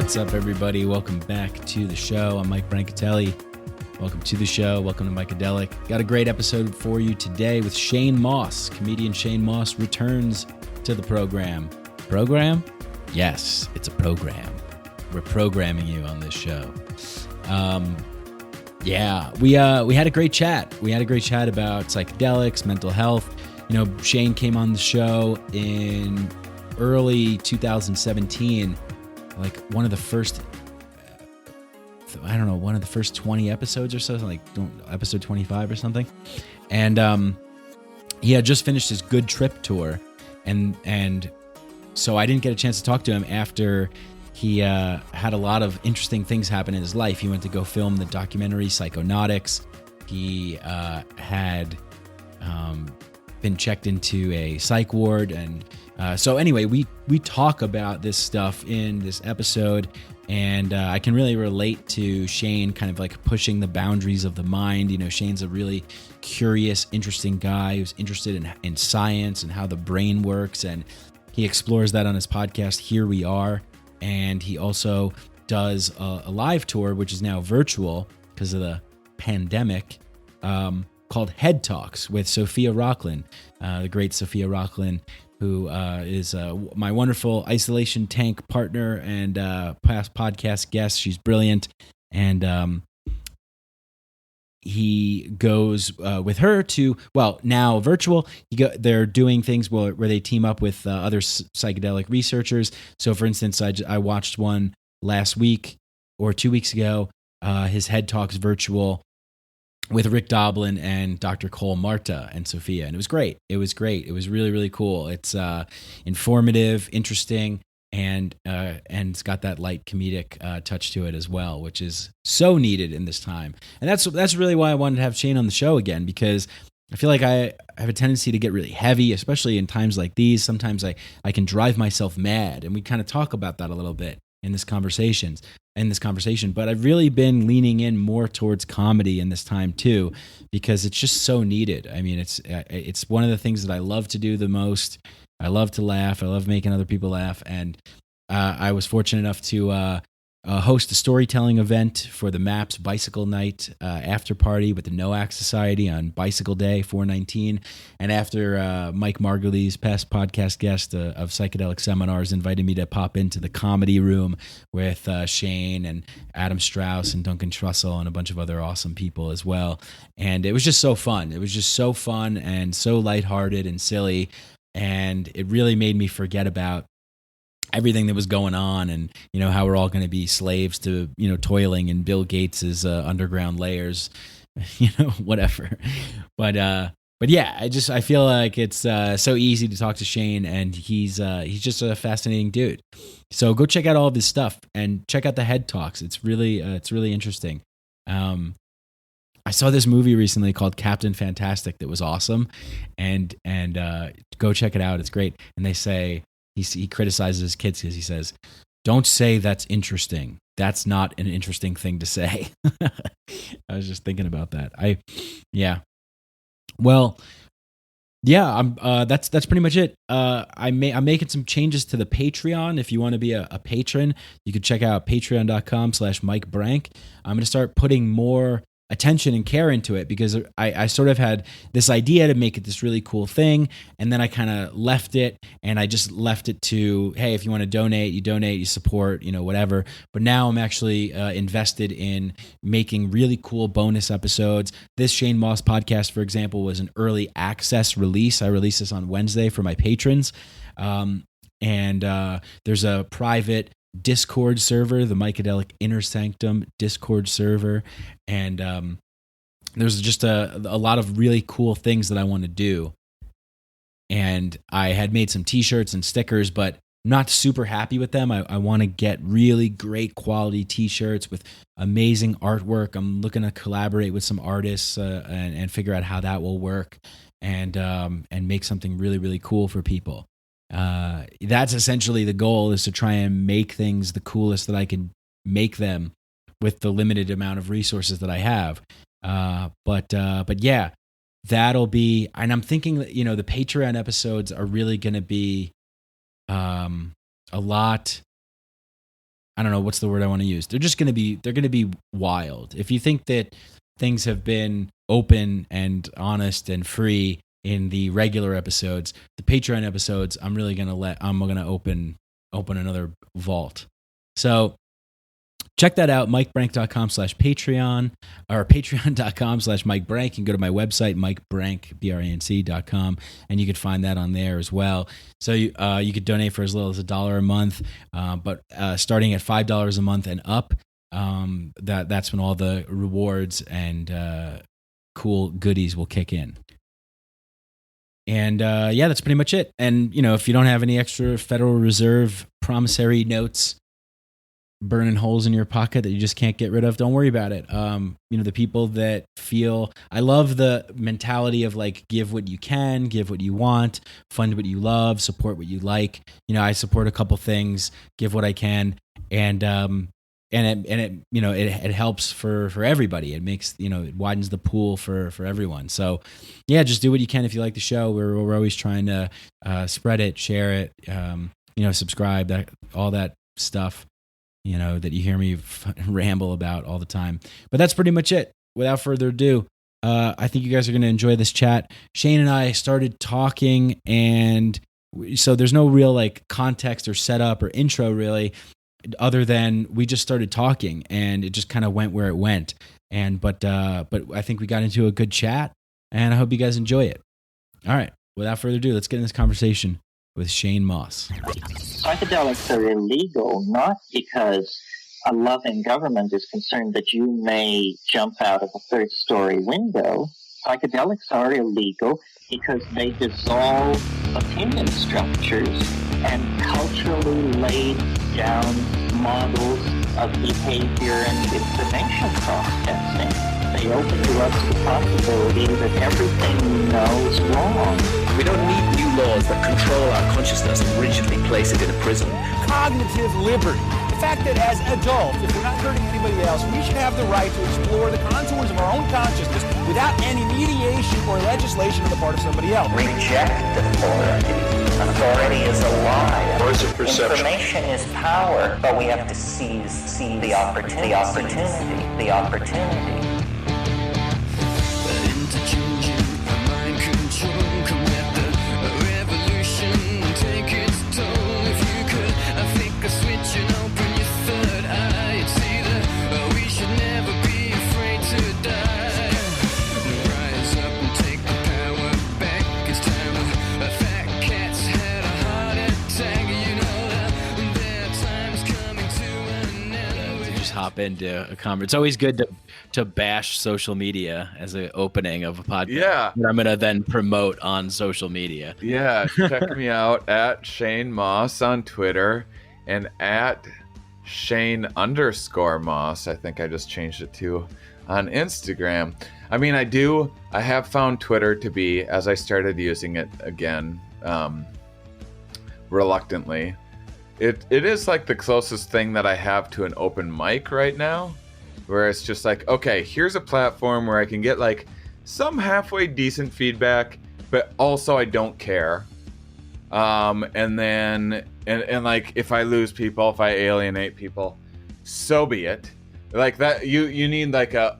What's up, everybody? Welcome back to the show. I'm Mike Brancatelli. Welcome to the show. Welcome to Micadelic. Got a great episode for you today with Shane Mauss. Comedian Shane Mauss returns to the program. Program? Yes, it's a program. We're programming you on this show. We had a great chat. We had a great chat about psychedelics, mental health. You know, Shane came on the show in early 2017, like one of the first 20 episodes or so, like episode 25 or something. And he had just finished his Good Trip tour, and so I didn't get a chance to talk to him after he had a lot of interesting things happen in his life. He went to go film the documentary Psychonautics. He had been checked into a psych ward, and so anyway, we talk about this stuff in this episode, and I can really relate to Shane kind of like pushing the boundaries of the mind. You know, Shane's a really curious, interesting guy who's interested in science and how the brain works, and he explores that on his podcast, Here We Are. And he also does a live tour, which is now virtual because of the pandemic, called Head Talks with Sophia Rocklin, the great Sophia Rocklin, who is my wonderful isolation tank partner and past podcast guest. She's brilliant. And he goes with her to, well, now virtual. They're doing things where they team up with other psychedelic researchers. So, for instance, I watched one last week or 2 weeks ago, his Head Talks virtual with Rick Doblin and Dr. Cole Marta and Sophia. And it was great. It was really, really cool. It's informative, interesting, and it's got that light comedic touch to it as well, which is so needed in this time. And that's really why I wanted to have Shane on the show again, because I feel like I have a tendency to get really heavy, especially in times like these. Sometimes I can drive myself mad, and we kind of talk about that a little bit in this conversation. But I've really been leaning in more towards comedy in this time too, because it's just so needed. I mean, it's one of the things that I love to do the most. I love to laugh. I love making other people laugh. And I was fortunate enough to host a storytelling event for the MAPS Bicycle Night after party with the NOAC Society on Bicycle Day 4/19. And after Mike Margulies, past podcast guest of Psychedelic Seminars, invited me to pop into the comedy room with Shane and Adam Strauss and Duncan Trussell and a bunch of other awesome people as well. And it was just so fun. It was just so fun and so lighthearted and silly. And it really made me forget about everything that was going on, and you know how we're all going to be slaves to toiling in Bill Gates's underground layers, whatever. But yeah, I feel like it's so easy to talk to Shane, and he's just a fascinating dude. So go check out all of his stuff and check out the Head Talks. It's really interesting. I saw this movie recently called Captain Fantastic that was awesome, and go check it out. It's great. And they say. He criticizes his kids because he says, "Don't say that's interesting. That's not an interesting thing to say." I was just thinking about that. That's pretty much it. I'm making some changes to the Patreon. If you want to be a patron, you can check out patreon.com/Mike Brank. I'm going to start putting more attention and care into it, because I sort of had this idea to make it this really cool thing, and then I kind of left it, and I just left it to, hey, if you want to donate, you support, whatever. But now I'm actually invested in making really cool bonus episodes. This Shane Mauss podcast, for example, was an early access release. I released this on Wednesday for my patrons, and there's a private Discord server, the Micadelic Inner Sanctum Discord server, and there's just a lot of really cool things that I want to do. And I had made some t-shirts and stickers, but I'm not super happy with them. I want to get really great quality t-shirts with amazing artwork. I'm looking to collaborate with some artists and figure out how that will work, and make something really, really cool for people. That's essentially the goal, is to try and make things the coolest that I can make them with the limited amount of resources that I have. But yeah, that'll be, and I'm thinking that, the Patreon episodes are really going to be, a lot I don't know what's the word I want to use. They're going to be wild. If you think that things have been open and honest and free in the regular episodes, the Patreon episodes, I'm going to open another vault. So check that out, mikebrank.com/Patreon or patreon.com/MikeBrank. You can go to my website, mikebrank.com, and you can find that on there as well. So you could donate for as little as $1 a month, but starting at $5 a month and up, that's when all the rewards and cool goodies will kick in. And that's pretty much it. And, if you don't have any extra Federal Reserve promissory notes burning holes in your pocket that you just can't get rid of, don't worry about it. The people that feel, I love the mentality of like, give what you can, give what you want, fund what you love, support what you like. I support a couple things, give what I can, and it helps for everybody. It makes, it widens the pool for everyone. So yeah, just do what you can if you like the show. We're always trying to spread it, share it, subscribe, all that stuff, that you hear me ramble about all the time. But that's pretty much it. Without further ado, I think you guys are going to enjoy this chat. Shane and I started talking, and so there's no real like context or setup or intro really, other than we just started talking, and it just kind of went where it went. But I think we got into a good chat, and I hope you guys enjoy it. All right, without further ado, let's get in this conversation with Shane Mauss. Psychedelics are illegal not because a loving government is concerned that you may jump out of a third-story window. Psychedelics are illegal because they dissolve opinion structures and culturally laid down models of behavior and information processing. They open you up to the possibility that everything you know is wrong. We don't need new laws that control our consciousness and rigidly place it in a prison. Cognitive liberty. The fact that as adults, if we're not hurting anybody else, we should have the right to explore the contours of our own consciousness without any mediation or legislation on the part of somebody else. Reject authority. Authority is a lie. Or is it perception? Information is power, but we have to seize the opportunity. The opportunity. Hop into a conference. It's always good to bash social media as an opening of a podcast. Yeah. That I'm going to then promote on social media. Yeah. Check me out at Shane Mauss on Twitter and at Shane_Mauss. I think I just changed it to on Instagram. I mean, I have found Twitter to be, as I started using it again, reluctantly, It is like the closest thing that I have to an open mic right now, where it's just like, okay, here's a platform where I can get like some halfway decent feedback, but also I don't care. And then like if I lose people, if I alienate people, so be it. Like that, you need like a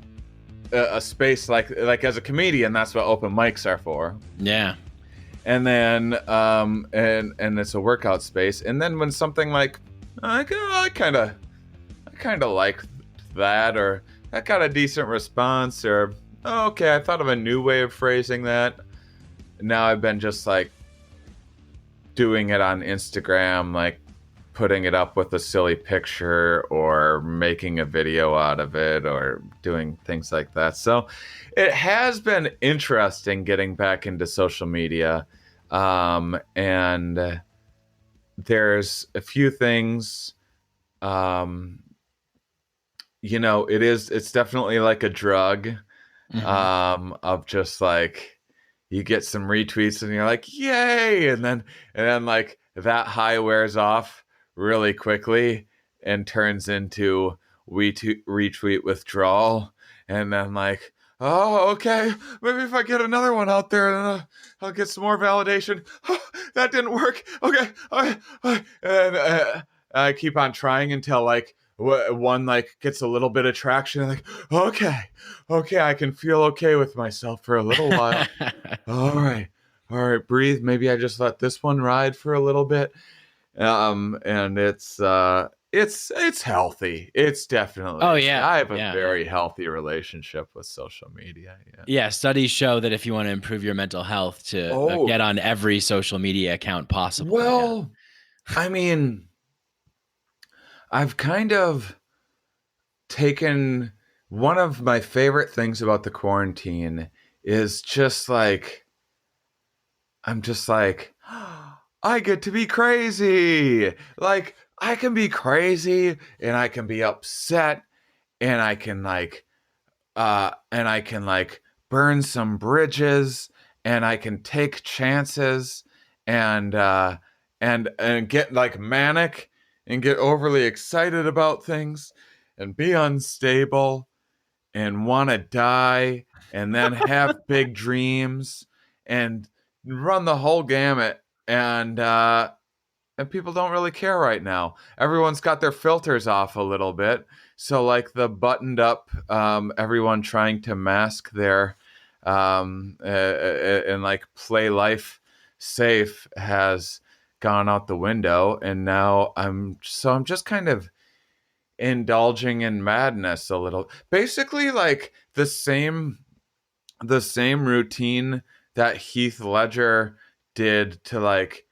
space like as a comedian, that's what open mics are for. Yeah. And then and it's a workout space. And then when something like I kind of like that, or that got a decent response, or okay, I thought of a new way of phrasing that. Now I've been just like doing it on Instagram, like putting it up with a silly picture or making a video out of it or doing things like that. So it has been interesting getting back into social media. And there's a few things, it's definitely like a drug, of just like, you get some retweets and you're like, yay. And then like that high wears off really quickly and turns into retweet withdrawal. And then like, oh, okay, maybe if I get another one out there, then I'll get some more validation. Oh, that didn't work. Okay. I keep on trying until like one like gets a little bit of traction. And like, okay, I can feel okay with myself for a little while. All right, breathe. Maybe I just let this one ride for a little bit. And it's healthy. It's definitely. Oh yeah, I have a yeah. very healthy relationship with social media. Yeah, studies show that if you want to improve your mental health, to get on every social media account possible. Well, I mean, I've kind of taken one of my favorite things about the quarantine is just like I'm just like I get to be crazy. Like I can be crazy and I can be upset and I can like burn some bridges and I can take chances and get like manic and get overly excited about things and be unstable and want to die and then have big dreams and run the whole gamut and people don't really care right now. Everyone's got their filters off a little bit. So like the buttoned up, everyone trying to mask their and like play life safe has gone out the window. And now I'm just kind of indulging in madness a little. Basically like the same routine that Heath Ledger did to like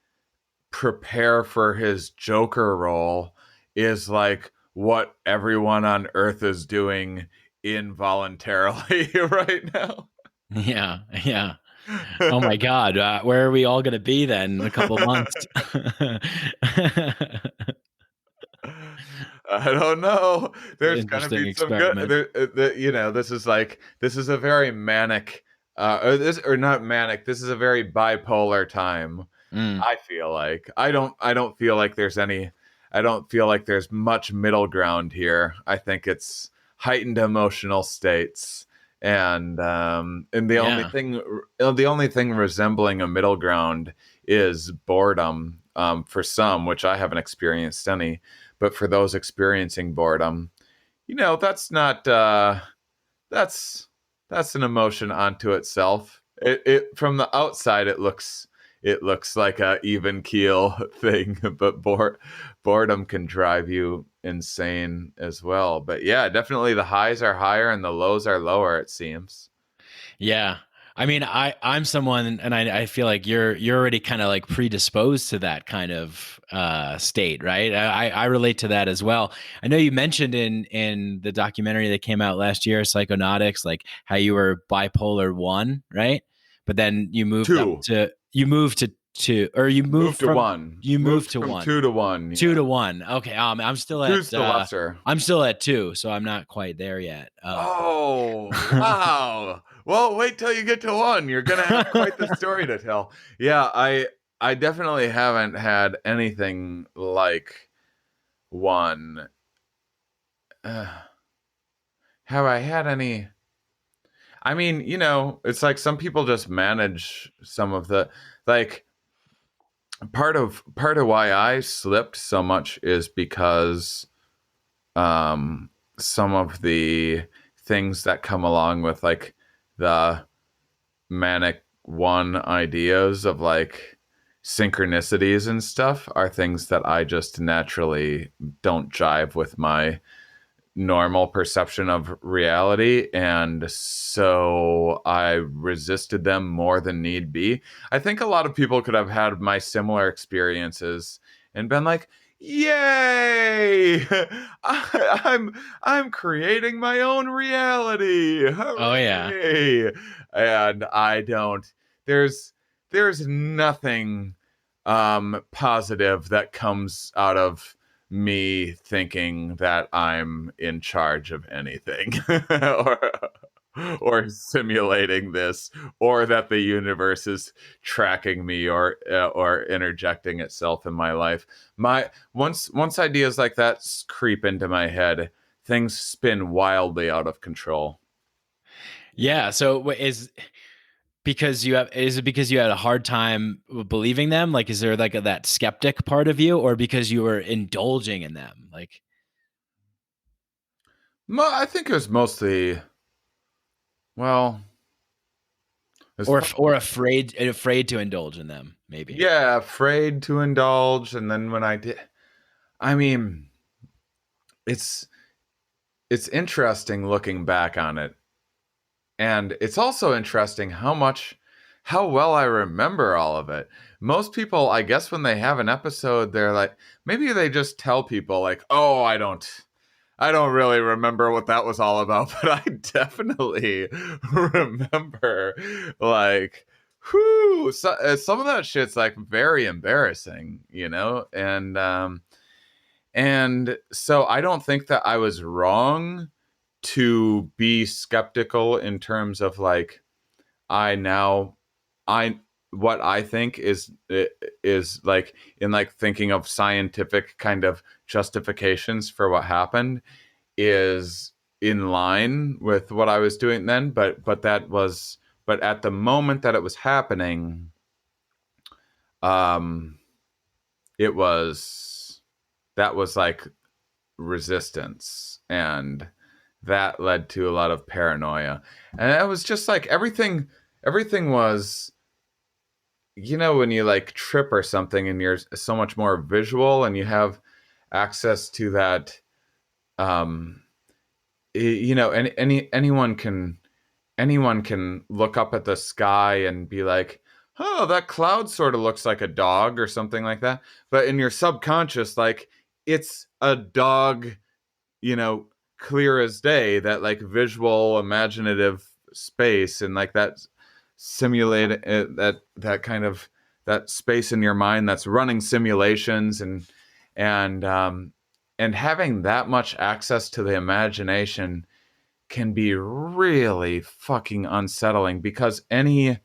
prepare for his Joker role is like what everyone on Earth is doing involuntarily right now. Yeah. Oh my God, where are we all going to be then in a couple months? I don't know. There's going to be some good. This is a very manic, or not manic. This is a very bipolar time. I feel like I don't feel like there's any. I don't feel like there's much middle ground here. I think it's heightened emotional states, and the only thing resembling a middle ground is boredom. For some, which I haven't experienced any, but for those experiencing boredom, that's not that's an emotion unto itself. It from the outside it looks like a even keel thing, but boredom can drive you insane as well. But yeah, definitely the highs are higher and the lows are lower, it seems. Yeah. I mean, I'm someone, and I feel like you're already kind of like predisposed to that kind of state, right? I relate to that as well. I know you mentioned in the documentary that came out last year, Psychonautics, like how you were bipolar 1, right? But then you moved to 2, or you moved to from 1. You moved to from 1. 2 to 1. Yeah. 2 to 1. Okay. I'm still at 2's the lesser. I'm still at 2, so I'm not quite there yet. Oh, wow. Well, wait till you get to 1. You're going to have quite the story to tell. Yeah, I definitely haven't had anything like 1. Have I had any? I mean, it's like some people just manage some of the, like, part of why I slipped so much is because some of the things that come along with like the manic 1 ideas of like synchronicities and stuff are things that I just naturally don't jive with my normal perception of reality, and so I resisted them more than need be. I think a lot of people could have had my similar experiences and been like, yay, I'm creating my own reality. Hooray! Oh yeah. And I don't. There's nothing positive that comes out of me thinking that I'm in charge of anything or simulating this, or that the universe is tracking me or interjecting itself in my life. Once ideas like that creep into my head, things spin wildly out of control. Yeah. So because you had a hard time believing them? Like, is there like that skeptic part of you, or because you were indulging in them? Like, I think it was mostly, well, it's or afraid to indulge in them, maybe. yeah, afraid to indulge. And then when I did, I mean, it's interesting looking back on it. And it's also interesting how well I remember all of it. Most people, I guess, when they have an episode, they're like, maybe they just tell people like, "Oh, I don't really remember what that was all about," but I definitely remember like, whoo, some of that shit's like very embarrassing, you know, and so I don't think that I was wrong to be skeptical in terms of like I now I what I think is like in like thinking of scientific kind of justifications for what happened is in line with what I was doing then, but at the moment that it was happening, um it was that was like resistance, and that led to a lot of paranoia. And it was just like everything was, you know, when you like trip or something and you're so much more visual and you have access to that, you know, anyone can look up at the sky and be like, oh, that cloud sort of looks like a dog or something like that. But in your subconscious, like, it's a dog, you know, clear as day, that like visual imaginative space, and like that simulate that kind of that space in your mind that's running simulations, and and having that much access to the imagination can be really fucking unsettling, because every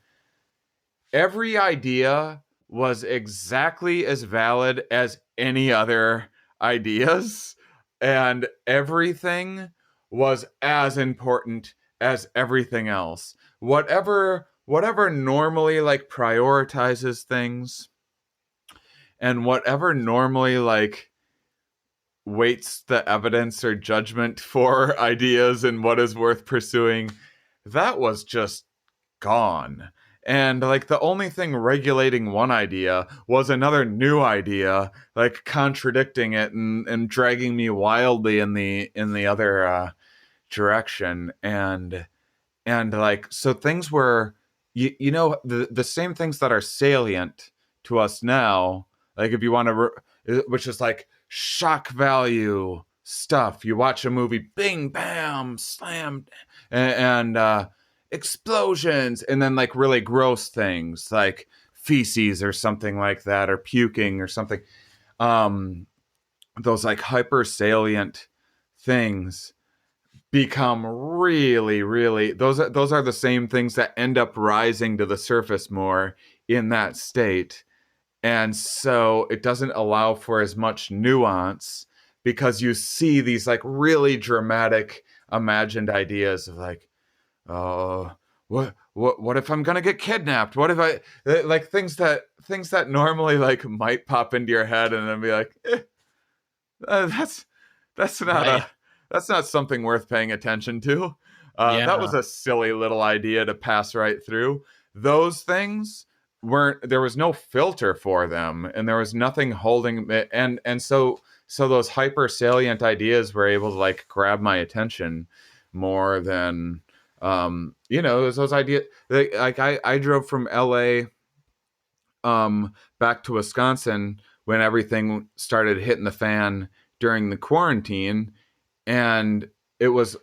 idea was exactly as valid as any other ideas, and everything was as important as everything else. Whatever normally like prioritizes things, and whatever normally like weights the evidence or judgment for ideas and what is worth pursuing, that was just gone. And like the only thing regulating one idea was another new idea, like contradicting it and dragging me wildly in the other direction. And like, so things were, you know, the same things that are salient to us now, like if you want to, which is like shock value stuff. You watch a movie, bing, bam, slam, and explosions, and then like really gross things like feces or something like that, or puking or something. Those like hyper salient things become really, really, those are the same things that end up rising to the surface more in that state. And so it doesn't allow for as much nuance, because you see these like really dramatic imagined ideas of like, oh, what if I'm gonna get kidnapped? What if I like things that normally like might pop into your head and then be like, that's not Right. that's not something worth paying attention to. Yeah. That was a silly little idea to pass right through. Those things there was no filter for them, and there was nothing holding it, and so those hyper salient ideas were able to like grab my attention more than you know, those ideas. Like I drove from LA back to Wisconsin when everything started hitting the fan during the quarantine, and it was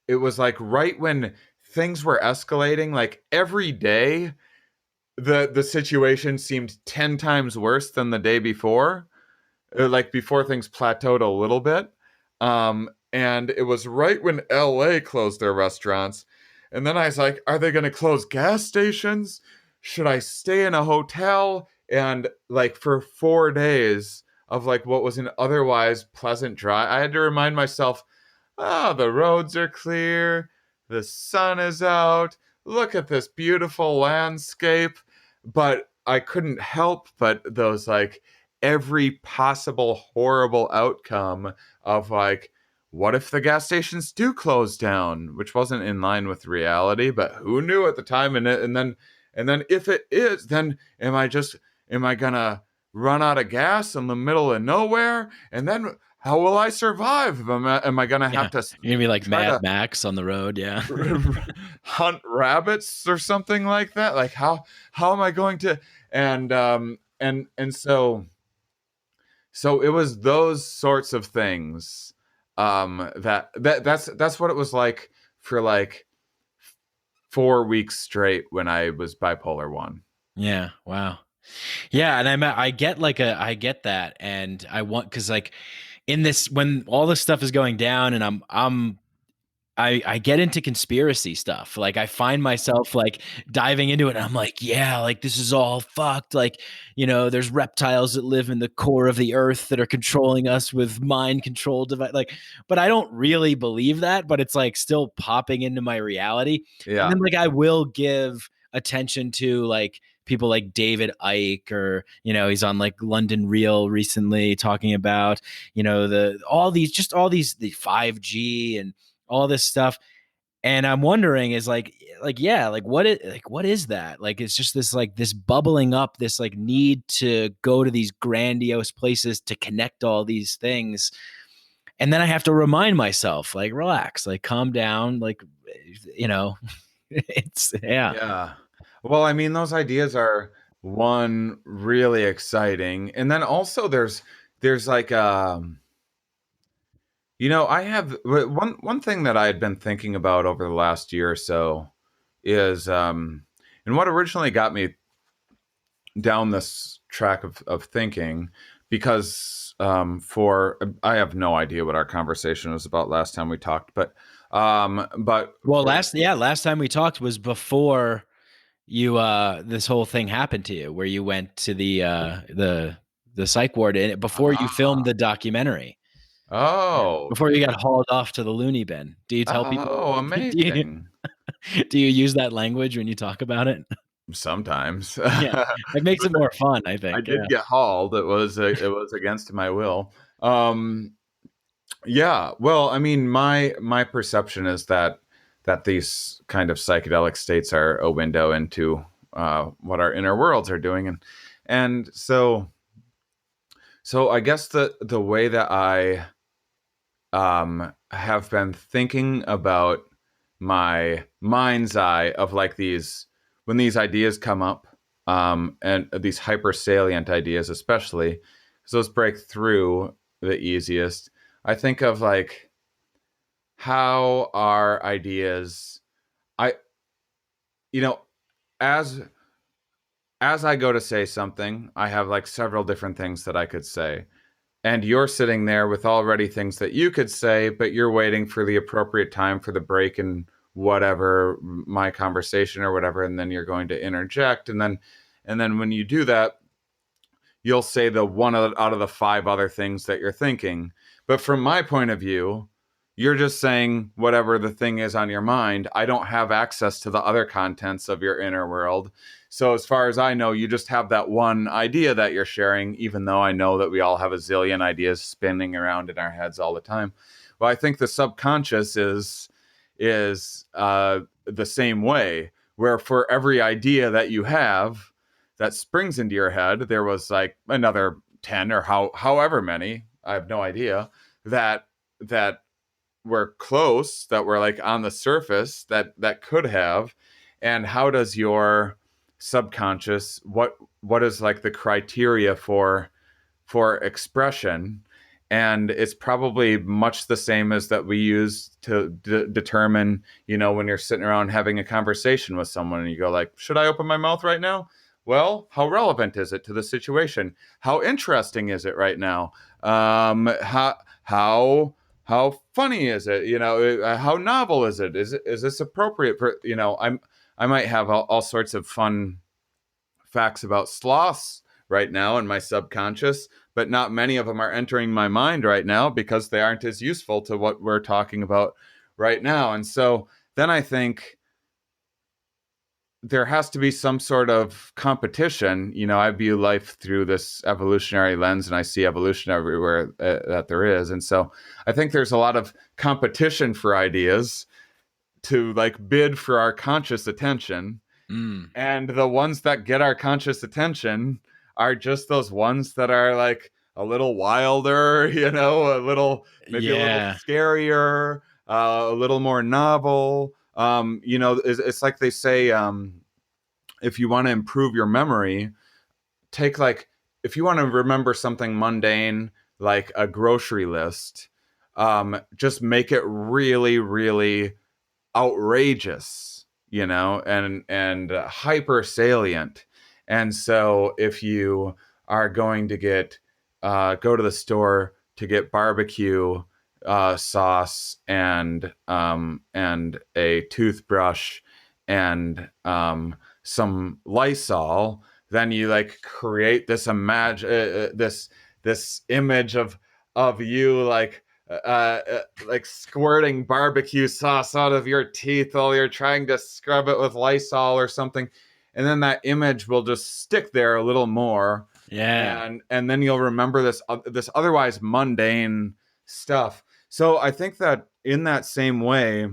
like right when things were escalating, like every day the situation seemed 10 times worse than the day before, like before things plateaued a little bit. And it was right when LA closed their restaurants, and then I was like, are they going to close gas stations? Should I stay in a hotel? And like for 4 days of like what was an otherwise pleasant drive, I had to remind myself, the roads are clear, the sun is out, look at this beautiful landscape, but I couldn't help but those like every possible horrible outcome of like, what if the gas stations do close down, which wasn't in line with reality, but who knew at the time? And then if it is, then am I gonna run out of gas in the middle of nowhere? And then how will I survive? Am I gonna have to You're gonna be like try Mad to Max on the road, yeah. hunt rabbits or something like that? Like how am I going to? And so it was those sorts of things that's what it was like for like 4 weeks straight when I was bipolar 1. Yeah. Wow. Yeah, and I get that, and I want, because like in this, when all this stuff is going down, and I get into conspiracy stuff. Like I find myself like diving into it, and I'm like, yeah, like this is all fucked. Like, there's reptiles that live in the core of the earth that are controlling us with mind control device. Like, but I don't really believe that, but it's like still popping into my reality. Yeah. And then like I will give attention to like people like David Icke, or he's on like London Real recently talking about all these the 5G and all this stuff. And I'm wondering is like what is that? Like, it's just this bubbling up, this like need to go to these grandiose places to connect all these things. And then I have to remind myself, like, relax, like calm down, like, it's Yeah. Well, I mean, those ideas are one really exciting. And then also there's like I have one thing that I had been thinking about over the last year or so is and what originally got me down this track of thinking, because I have no idea what our conversation was about last time we talked, but last time we talked was before you this whole thing happened to you, where you went to the psych ward before you filmed the documentary. Oh, before you got hauled off to the loony bin. Do you tell people? Oh, amazing. Do you use that language when you talk about it? Sometimes. Yeah, it makes it more fun, I think. I did get hauled. It was against my will. Yeah. Well, I mean, my perception is that these kind of psychedelic states are a window into what our inner worlds are doing, and so I guess the way that I have been thinking about my mind's eye of like when these ideas come up, and these hyper salient ideas, especially because those break through the easiest. I think of like how our ideas, as I go to say something, I have like several different things that I could say. And you're sitting there with already things that you could say, but you're waiting for the appropriate time for the break in whatever, my conversation or whatever, and then you're going to interject. And then when you do that, you'll say the one out of the 5 other things that you're thinking. But from my point of view, you're just saying whatever the thing is on your mind. I don't have access to the other contents of your inner world. So as far as I know, you just have that one idea that you're sharing, even though I know that we all have a zillion ideas spinning around in our heads all the time. Well, I think the subconscious is the same way, where for every idea that you have that springs into your head, there was like another 10 or however many, I have no idea, that were close, that were like on the surface, that could have. And how does your subconscious, what is like the criteria for expression? And it's probably much the same as that we use to determine, when you're sitting around having a conversation with someone and you go like, should I open my mouth right now? Well, how relevant is it to the situation? How interesting is it right now? How funny is it? How novel is it? Is this appropriate for, I might have all sorts of fun facts about sloths right now in my subconscious, but not many of them are entering my mind right now because they aren't as useful to what we're talking about right now. And so then I think there has to be some sort of competition. I view life through this evolutionary lens, and I see evolution everywhere that there is. And so I think there's a lot of competition for ideas to like bid for our conscious attention. And the ones that get our conscious attention are just those ones that are like a little wilder, a little, maybe a little scarier, a little more novel. It's like they say, if you want to improve your memory, if you want to remember something mundane, like a grocery list, just make it really, really outrageous, and hyper salient. And so if you are going to go to the store to get barbecue sauce and a toothbrush and some Lysol, then you like create this this image of you like squirting barbecue sauce out of your teeth while you're trying to scrub it with Lysol or something. And then that image will just stick there a little more. Yeah. And then you'll remember this otherwise mundane stuff. So I think that in that same way,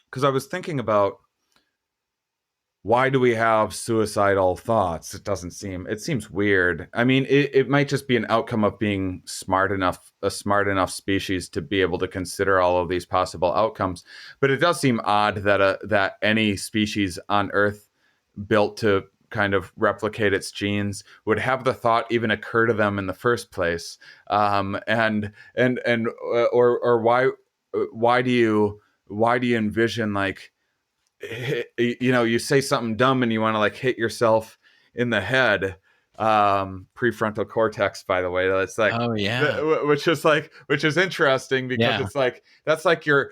because I was thinking about, why do we have suicidal thoughts? It seems weird. I mean, it might just be an outcome of being a smart enough species to be able to consider all of these possible outcomes. But it does seem odd that any species on Earth built to kind of replicate its genes would have the thought even occur to them in the first place. Or why do you envision like, you say something dumb and you want to like hit yourself in the head, prefrontal cortex, by the way, that's like, oh yeah, which is interesting because it's like, that's like your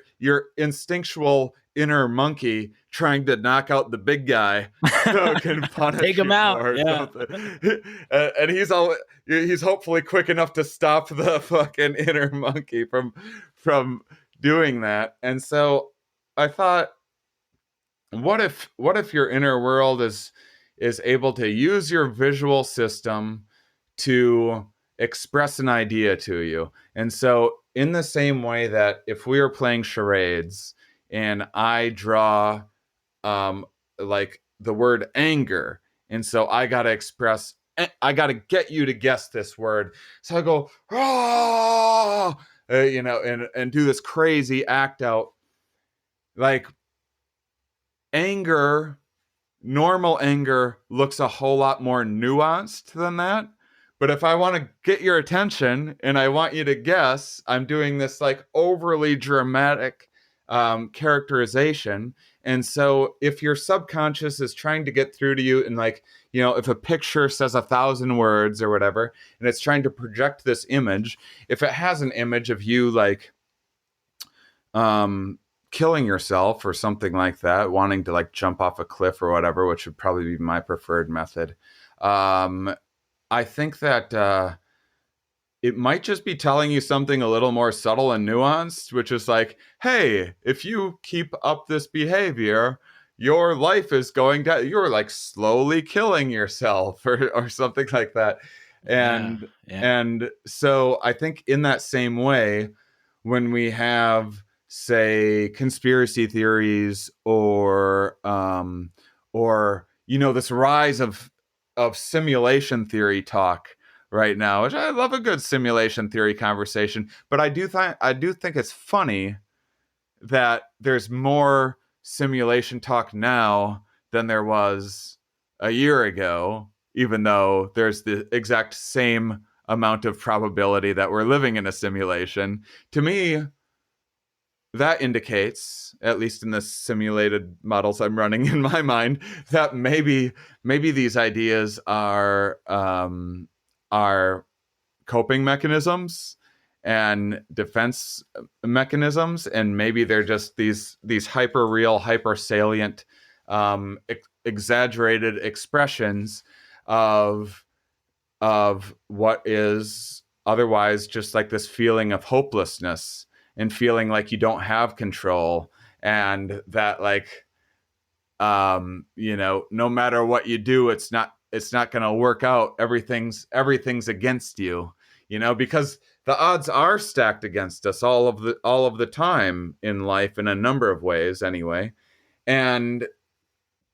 instinctual inner monkey trying to knock out the big guy so can punish take him out or something. And he's hopefully quick enough to stop the fucking inner monkey from doing that. And so I thought, what if your inner world is able to use your visual system to express an idea to you? And so in the same way that if we are playing charades and I draw like the word anger, and so I got to get you to guess this word. So I go, and do this crazy act out. Like, normal anger looks a whole lot more nuanced than that. But if I want to get your attention and I want you to guess, I'm doing this like overly dramatic characterization. And so if your subconscious is trying to get through to you, and like, if a picture says 1,000 words or whatever, and it's trying to project this image, if it has an image of you like killing yourself or something like that, wanting to like jump off a cliff or whatever, which would probably be my preferred method. I think that it might just be telling you something a little more subtle and nuanced, which is like, hey, if you keep up this behavior, your life is you're like slowly killing yourself or something like that. And so I think in that same way, when we have, say, conspiracy theories or this rise of simulation theory talk right now, which I love a good simulation theory conversation, but I do think it's funny that there's more simulation talk now than there was a year ago, even though there's the exact same amount of probability that we're living in a simulation. To me, that indicates, at least in the simulated models I'm running in my mind, that maybe these ideas are coping mechanisms and defense mechanisms, and maybe they're just these hyper real, hyper salient, exaggerated expressions of what is otherwise just like this feeling of hopelessness and feeling like you don't have control, and that like no matter what you do, it's not going to work out. Everything's against you, because the odds are stacked against us all of the time in life, in a number of ways anyway. And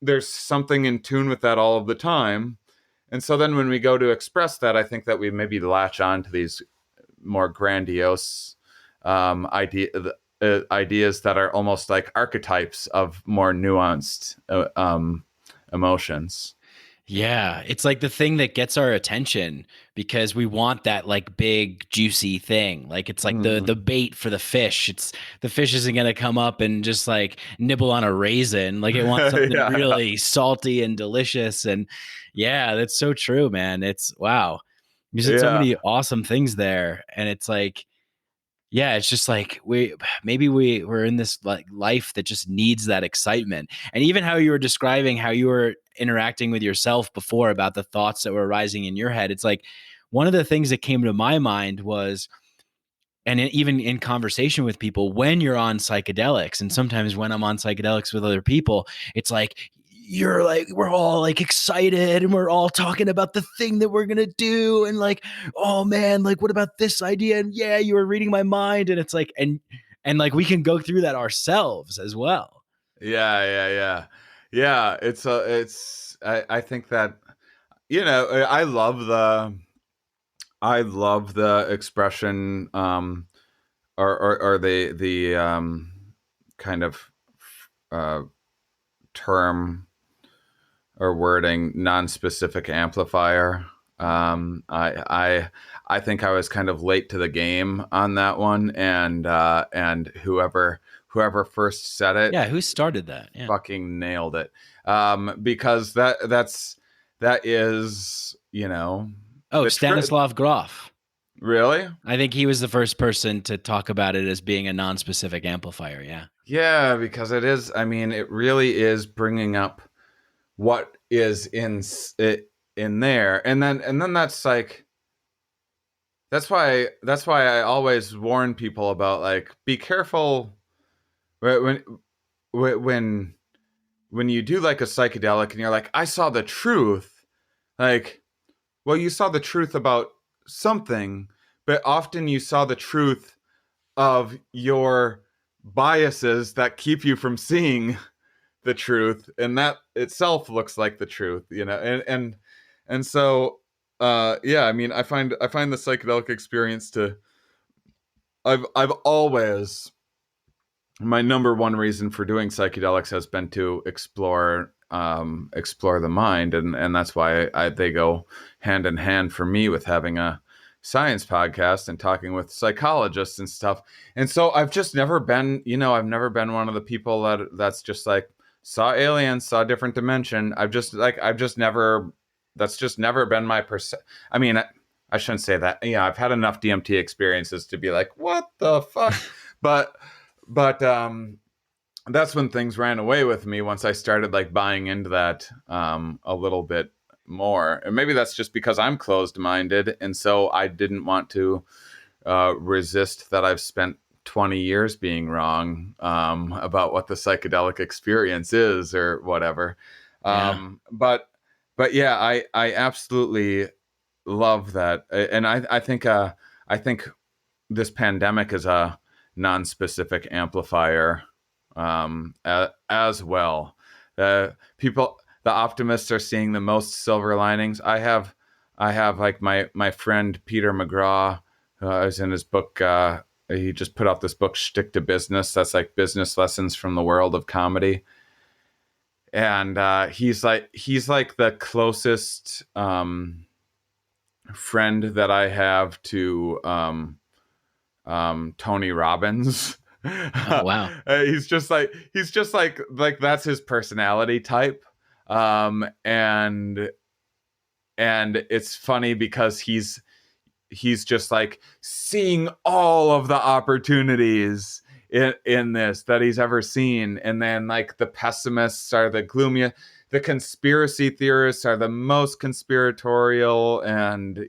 there's something in tune with that all of the time. And so then when we go to express that, I think that we maybe latch on to these more grandiose ideas that are almost like archetypes of more nuanced emotions. Yeah, it's like the thing that gets our attention because we want that like big juicy thing. Like it's like the bait for the fish. It's the fish isn't going to come up and just like nibble on a raisin. Like it wants something really salty and delicious. And yeah, that's so true, man. It's wow. You said so many awesome things there, and it's like, yeah, it's just like we're in this like life that just needs that excitement. And even how you were describing how you were interacting with yourself before about the thoughts that were arising in your head. It's like one of the things that came to my mind was, and even in conversation with people, when you're on psychedelics, and sometimes when I'm on psychedelics with other people, it's like, you're like, we're all like excited and we're all talking about the thing that we're going to do. And like, oh man, like, what about this idea? And yeah, you were reading my mind. And it's like, and like, we can go through that ourselves as well. Yeah. I think that, I love the expression, or the kind of term or wording, non-specific amplifier. I think I was kind of late to the game on that one, and whoever first said it, who started that, fucking nailed it. Because that is, Stanislav Grof. Really? I think he was the first person to talk about it as being a non-specific amplifier. Yeah, because it is. I mean, it really is bringing up what is in there, and then that's like, that's why I always warn people about, like, be careful when you do like a psychedelic and you're like, I saw the truth. Like, well, you saw the truth about something, but often you saw the truth of your biases that keep you from seeing the truth, and that itself looks like the truth, and so I mean, I find the psychedelic experience I've always, my number one reason for doing psychedelics has been to explore the mind, and that's why they go hand in hand for me with having a science podcast and talking with psychologists and stuff. And so I've just never been, one of the people that's just like, saw aliens, saw a different dimension. That's just never been my I mean, I shouldn't say that. I've had enough DMT experiences to be like, what the fuck? but that's when things ran away with me, once I started like buying into that a little bit more. And maybe that's just because I'm closed-minded, and so I didn't want to resist that I've spent 20 years being wrong about what the psychedelic experience is or whatever. But yeah, I absolutely love that. And I think this pandemic is a non-specific amplifier as well. The optimists are seeing the most silver linings. I have like my friend Peter McGraw, who I was in his book. He just put out this book, Shtick to Business. That's like business lessons from the world of comedy. And he's like the closest friend that I have to Tony Robbins. Oh, wow. He's just like that's his personality type. And it's funny because he's just like seeing all of the opportunities in this that he's ever seen. And then like the pessimists are the gloomy, the conspiracy theorists are the most conspiratorial, and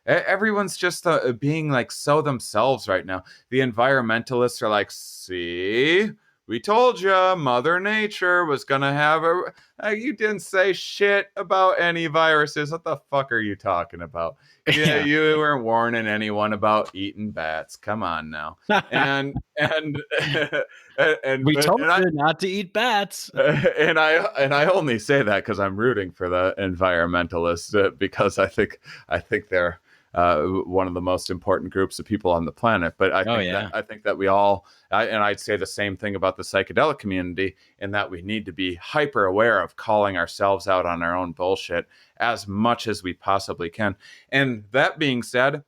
everyone's just being like so themselves right now. The environmentalists are like, see, we told you Mother Nature was gonna have you didn't say shit about any viruses. What the fuck are you talking about? Yeah, you weren't warning anyone about eating bats. Come on now. And We told you not to eat bats. And I only say that because I'm rooting for the environmentalists, because I think they're one of the most important groups of people on the planet. But I think that we all, and I'd say the same thing about the psychedelic community, in that we need to be hyper aware of calling ourselves out on our own bullshit as much as we possibly can. And that being said,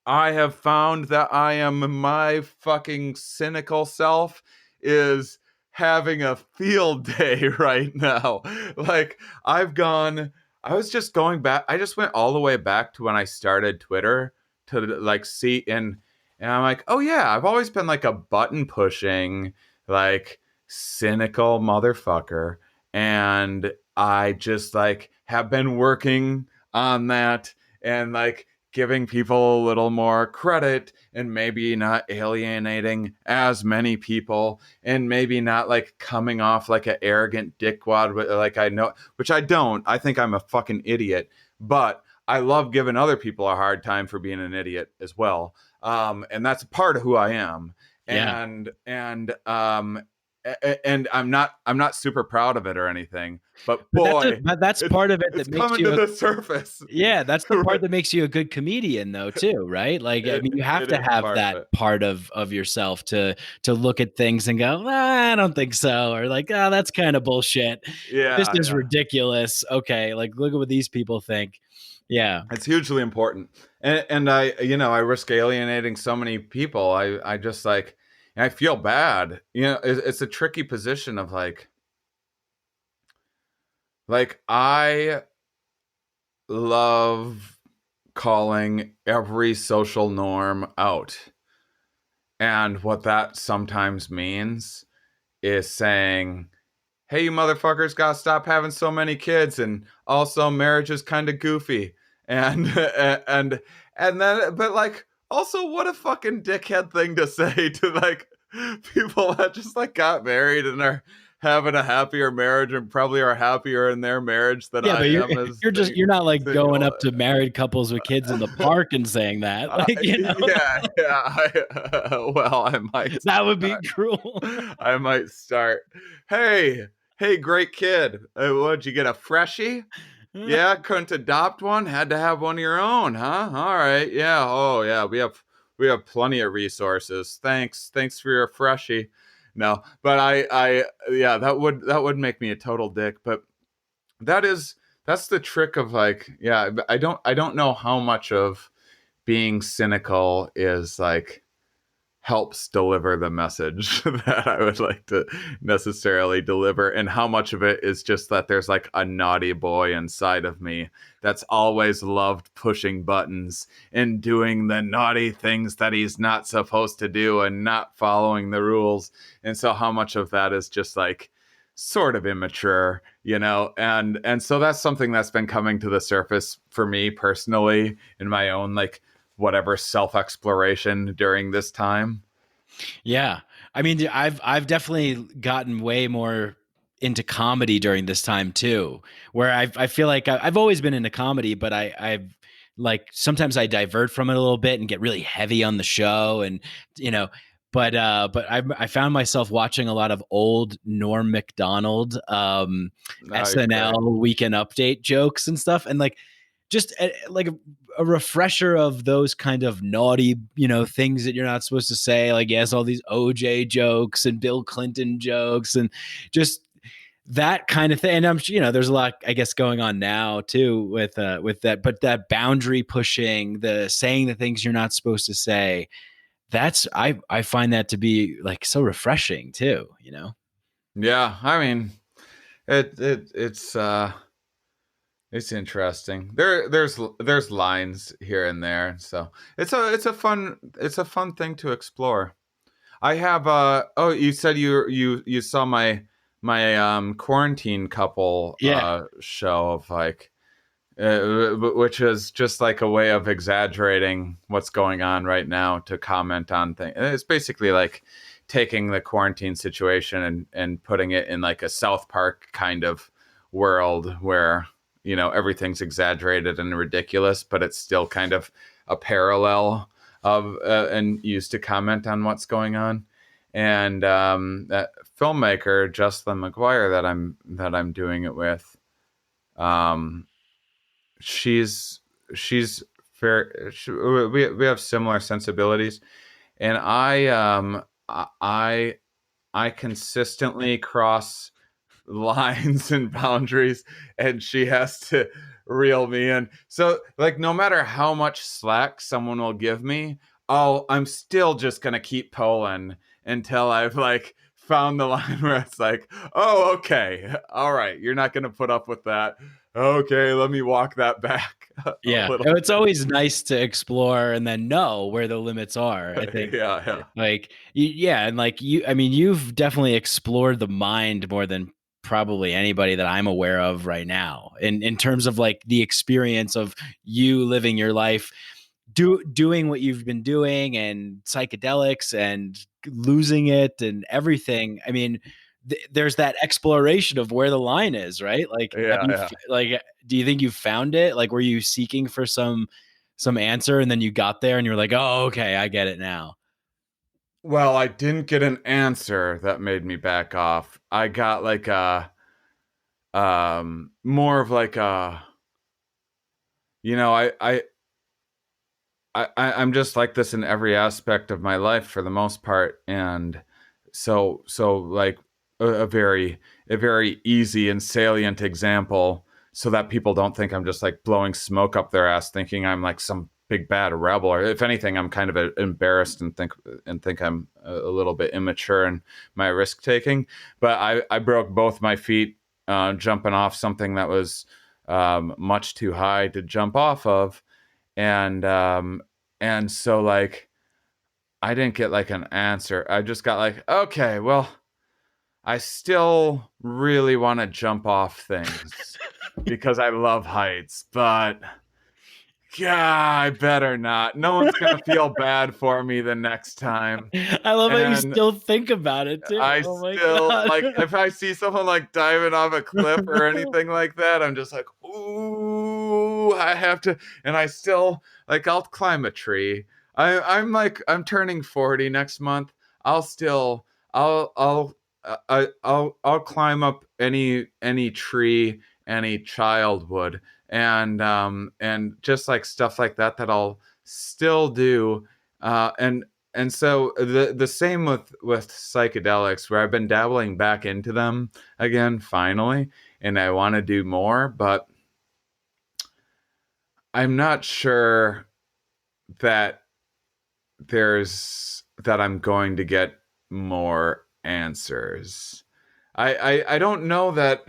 I have found that my fucking cynical self is having a field day right now. Like, I was just going back. I just went all the way back to when I started Twitter to like see, and I'm like, oh yeah, I've always been like a button pushing, like cynical motherfucker. And I just like have been working on that and like giving people a little more credit, and maybe not alienating as many people, and maybe not like coming off like an arrogant dickwad, like I know, which I don't. I think I'm a fucking idiot, but I love giving other people a hard time for being an idiot as well. And that's a part of who I am. And I'm not super proud of it or anything, but boy, that's part of it that makes coming you to the surface. Yeah, that's the part that makes you a good comedian, though, too, right? Like, I mean, you have to have that part of yourself to look at things and go, I don't think so, or like, oh, that's kind of bullshit. Yeah, this is ridiculous. Okay, like, look at what these people think. Yeah, it's hugely important, and I risk alienating so many people. I just like. And I feel bad. It's a tricky position of like I love calling every social norm out. And what that sometimes means is saying, hey, you motherfuckers gotta stop having so many kids, and also marriage is kind of goofy. And then, but like, also, what a fucking dickhead thing to say to like people that just like got married and are having a happier marriage and probably are happier in their marriage than I am. You're not like going up to married couples with kids in the park and saying that. Like, Well, I might. That would be cruel. I might start. Hey, great kid. What'd you get, a freshie? Yeah, couldn't adopt one. Had to have one of your own, huh? All right, yeah. Oh, yeah. We have plenty of resources. Thanks for your freshie. No, but that would make me a total dick. But that's the trick of like, yeah. I don't know how much of being cynical is like helps deliver the message that I would like to necessarily deliver, and how much of it is just that there's like a naughty boy inside of me that's always loved pushing buttons and doing the naughty things that he's not supposed to do and not following the rules. And so how much of that is just like sort of immature, and so that's something that's been coming to the surface for me personally in my own like whatever self-exploration during this time. Yeah. I mean, I've definitely gotten way more into comedy during this time too, where I feel like I've always been into comedy, but I've like, sometimes I divert from it a little bit and get really heavy on the show, and, but I found myself watching a lot of old Norm Macdonald, SNL Weekend Update jokes and stuff. And like, just like a refresher of those kind of naughty, things that you're not supposed to say. Like, he has all these OJ jokes and Bill Clinton jokes and just that kind of thing. And I'm sure, there's a lot, I guess, going on now too with that, but that boundary pushing, the saying the things you're not supposed to say, that's, I find that to be like so refreshing too, Yeah. I mean, it's interesting. There's lines here and there, so it's a fun thing to explore. I have you said you saw my quarantine couple show of like, which is just like a way of exaggerating what's going on right now to comment on things. It's basically like taking the quarantine situation and putting it in like a South Park kind of world where, you know, everything's exaggerated and ridiculous, but it's still kind of a parallel of and used to comment on what's going on. And that filmmaker Jocelyn McGuire that I'm doing it with, she's fair. We have similar sensibilities, and I consistently cross lines and boundaries, and she has to reel me in. So like, no matter how much slack someone will give me, I'm still just gonna keep pulling until I've like found the line where it's like, oh, okay, all right, you're not gonna put up with that. Okay, let me walk that back. Yeah, it's always nice to explore and then know where the limits are. I think. Yeah. Like, yeah, and like I mean, you've definitely explored the mind more than probably anybody that I'm aware of right now. In terms of like the experience of you living your life, doing what you've been doing, and psychedelics and losing it and everything. I mean, there's that exploration of where the line is, right? Like, like, do you think you found it? Like, were you seeking for some answer and then you got there and you're like, oh, okay, I get it now. Well, I didn't get an answer that made me back off. I got like a more of like a, you know, I'm just like this in every aspect of my life for the most part, and so like a very easy and salient example, so that people don't think I'm just like blowing smoke up their ass, thinking I'm like some big bad rebel, or if anything, I'm kind of embarrassed and think I'm a little bit immature in my risk taking. But I broke both my feet jumping off something that was much too high to jump off of. And so like, I didn't get like an answer. I just got like, okay, well, I still really want to jump off things because I love heights, but yeah, I better not. No one's going to feel bad for me the next time. I love how you still think about it too. I still like, if I see someone like diving off a cliff or anything like that, I'm just like, ooh, I have to. And I still like, I'll climb a tree. I'm turning 40 next month. I'll climb up any tree any child would. And just like stuff like that I'll still do. And so the same with psychedelics, where I've been dabbling back into them again, finally, and I want to do more, but I'm not sure that I'm going to get more answers. I don't know that.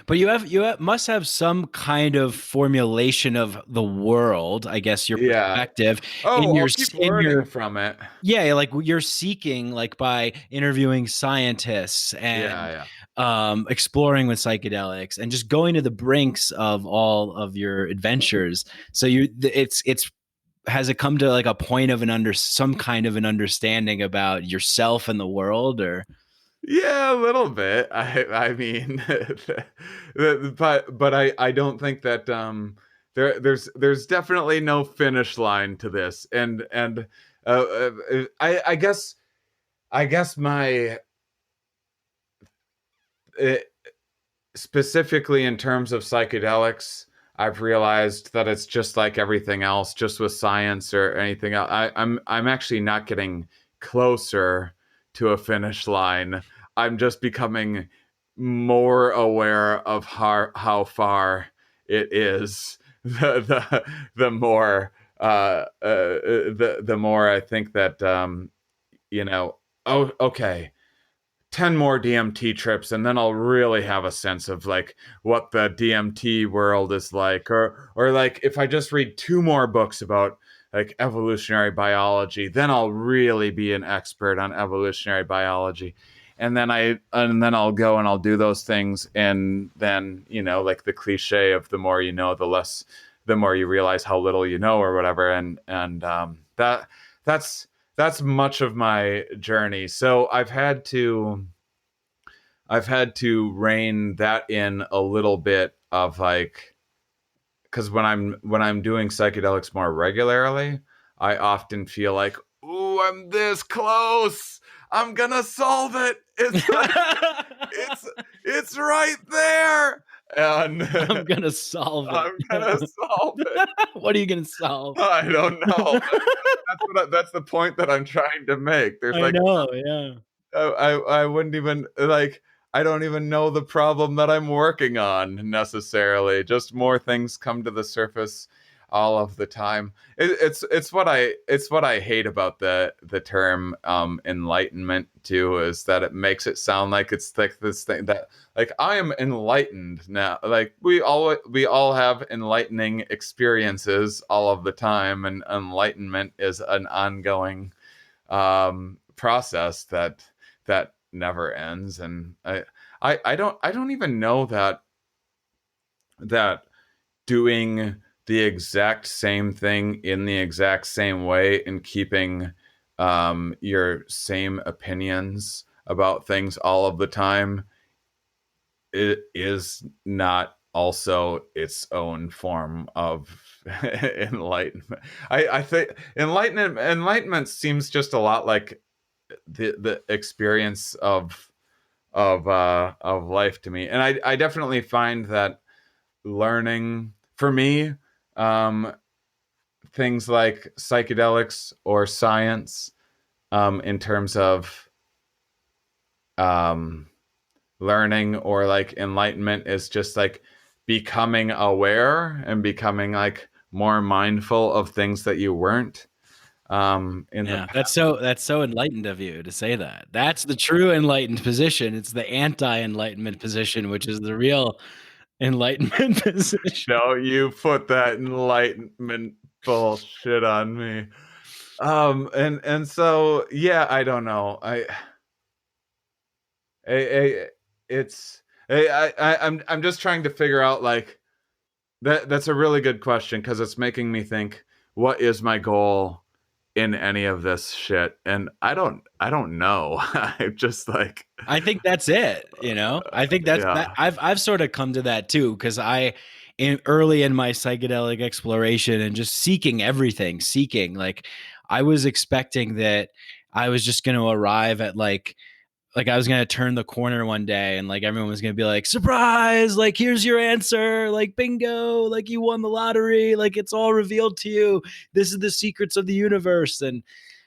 But you must have some kind of formulation of the world, I guess, your perspective. Oh, I'll keep learning from it. Yeah, like you're seeking, like by interviewing scientists and exploring with psychedelics and just going to the brinks of all of your adventures. So has it come to like a point of some kind of an understanding about yourself and the world, or? Yeah, a little bit. I mean, but I don't think that there's definitely no finish line to this, and I guess my specifically in terms of psychedelics, I've realized that it's just like everything else, just with science or anything else. I'm actually not getting closer to a finish line. I'm just becoming more aware of how far it is. The more the more I think that oh, okay, 10 more DMT trips, and then I'll really have a sense of like what the DMT world is like, or like if I just read 2 more books about like evolutionary biology, then I'll really be an expert on evolutionary biology. And then I'll go and I'll do those things, and then like the cliche of the more you know, the more you realize how little you know, or whatever. And that's that's much of my journey. So I've had to rein that in a little bit of like, because when I'm doing psychedelics more regularly, I often feel like, ooh, I'm this close. I'm gonna solve it. It's like, it's right there. And I'm gonna solve it. I'm gonna solve it. What are you gonna solve? I don't know. That's the point that I'm trying to make. There's I know, yeah. I wouldn't even like, I don't even know the problem that I'm working on necessarily. Just more things come to the surface all of the time. It's what I hate about the term enlightenment too, is that it makes it sound like it's like this thing that like I am enlightened now. Like we all have enlightening experiences all of the time, and enlightenment is an ongoing process that never ends. And I don't even know that doing the exact same thing in the exact same way and keeping your same opinions about things all of the time, it is not also its own form of enlightenment. I think enlightenment seems just a lot like the experience of life to me. And I definitely find that learning for me, things like psychedelics or science, in terms of learning or like enlightenment, is just like becoming aware and becoming like more mindful of things that you weren't. That's so enlightened of you to say that. That's the true enlightened position. It's the anti-enlightenment position, which is the real enlightenment position. No, you put that enlightenment bullshit on me. And so yeah, I don't know. I'm just trying to figure out like that's a really good question, because it's making me think, what is my goal in any of this shit? And I don't know. I'm just like, I think that's it, I think that's yeah. that I've sort of come to that too, because early in my psychedelic exploration and just seeking like I was expecting that I was just going to arrive at like I was going to turn the corner one day and like everyone was going to be like, surprise, like here's your answer, like bingo, like you won the lottery, like it's all revealed to you, this is the secrets of the universe. And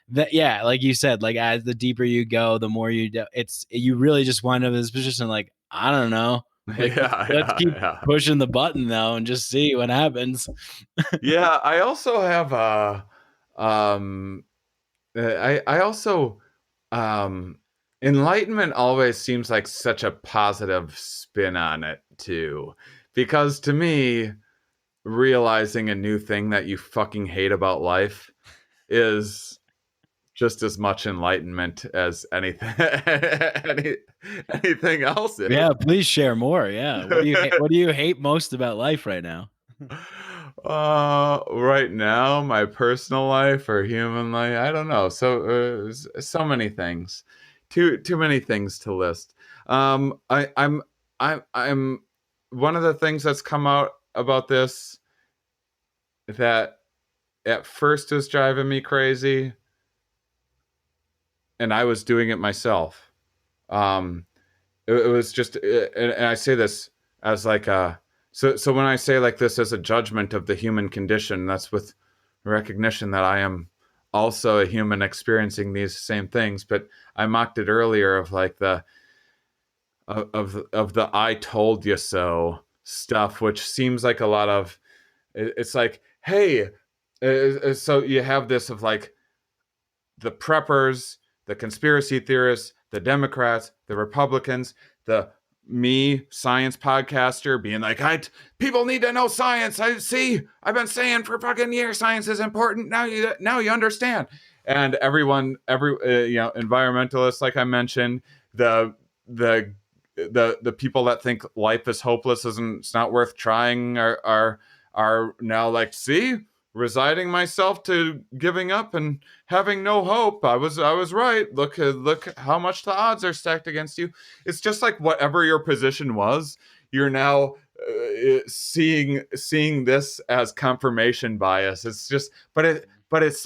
that, yeah, like you said, like as the deeper you go, the more you really just wind up in this position like, I don't know, like let's keep pushing the button though and just see what happens. Yeah, I also have I also enlightenment always seems like such a positive spin on it too, because to me, realizing a new thing that you fucking hate about life is just as much enlightenment as anything anything else is. Yeah, please share more. Yeah, what do you hate most about life right now? Right now, my personal life or human life, I don't know. So many things, too many things to list. I'm one of the things that's come out about this that at first was driving me crazy, and I was doing it myself. It was just, and I say this as like a. So when I say like this as a judgment of the human condition, that's with recognition that I am also a human experiencing these same things. But I mocked it earlier of like the I told you so stuff, which seems like a lot of, it's like, hey, so you have this of like the preppers, the conspiracy theorists, the Democrats, the Republicans, the science podcaster being like, people need to know science. I've been saying for fucking years, science is important. Now you understand. And environmentalists, like I mentioned, the people that think life is hopeless, it's not worth trying, are now like, see, resigning myself to giving up and having no hope. I was right. Look how much the odds are stacked against you. It's just like whatever your position was, you're now seeing this as confirmation bias. It's just, but it's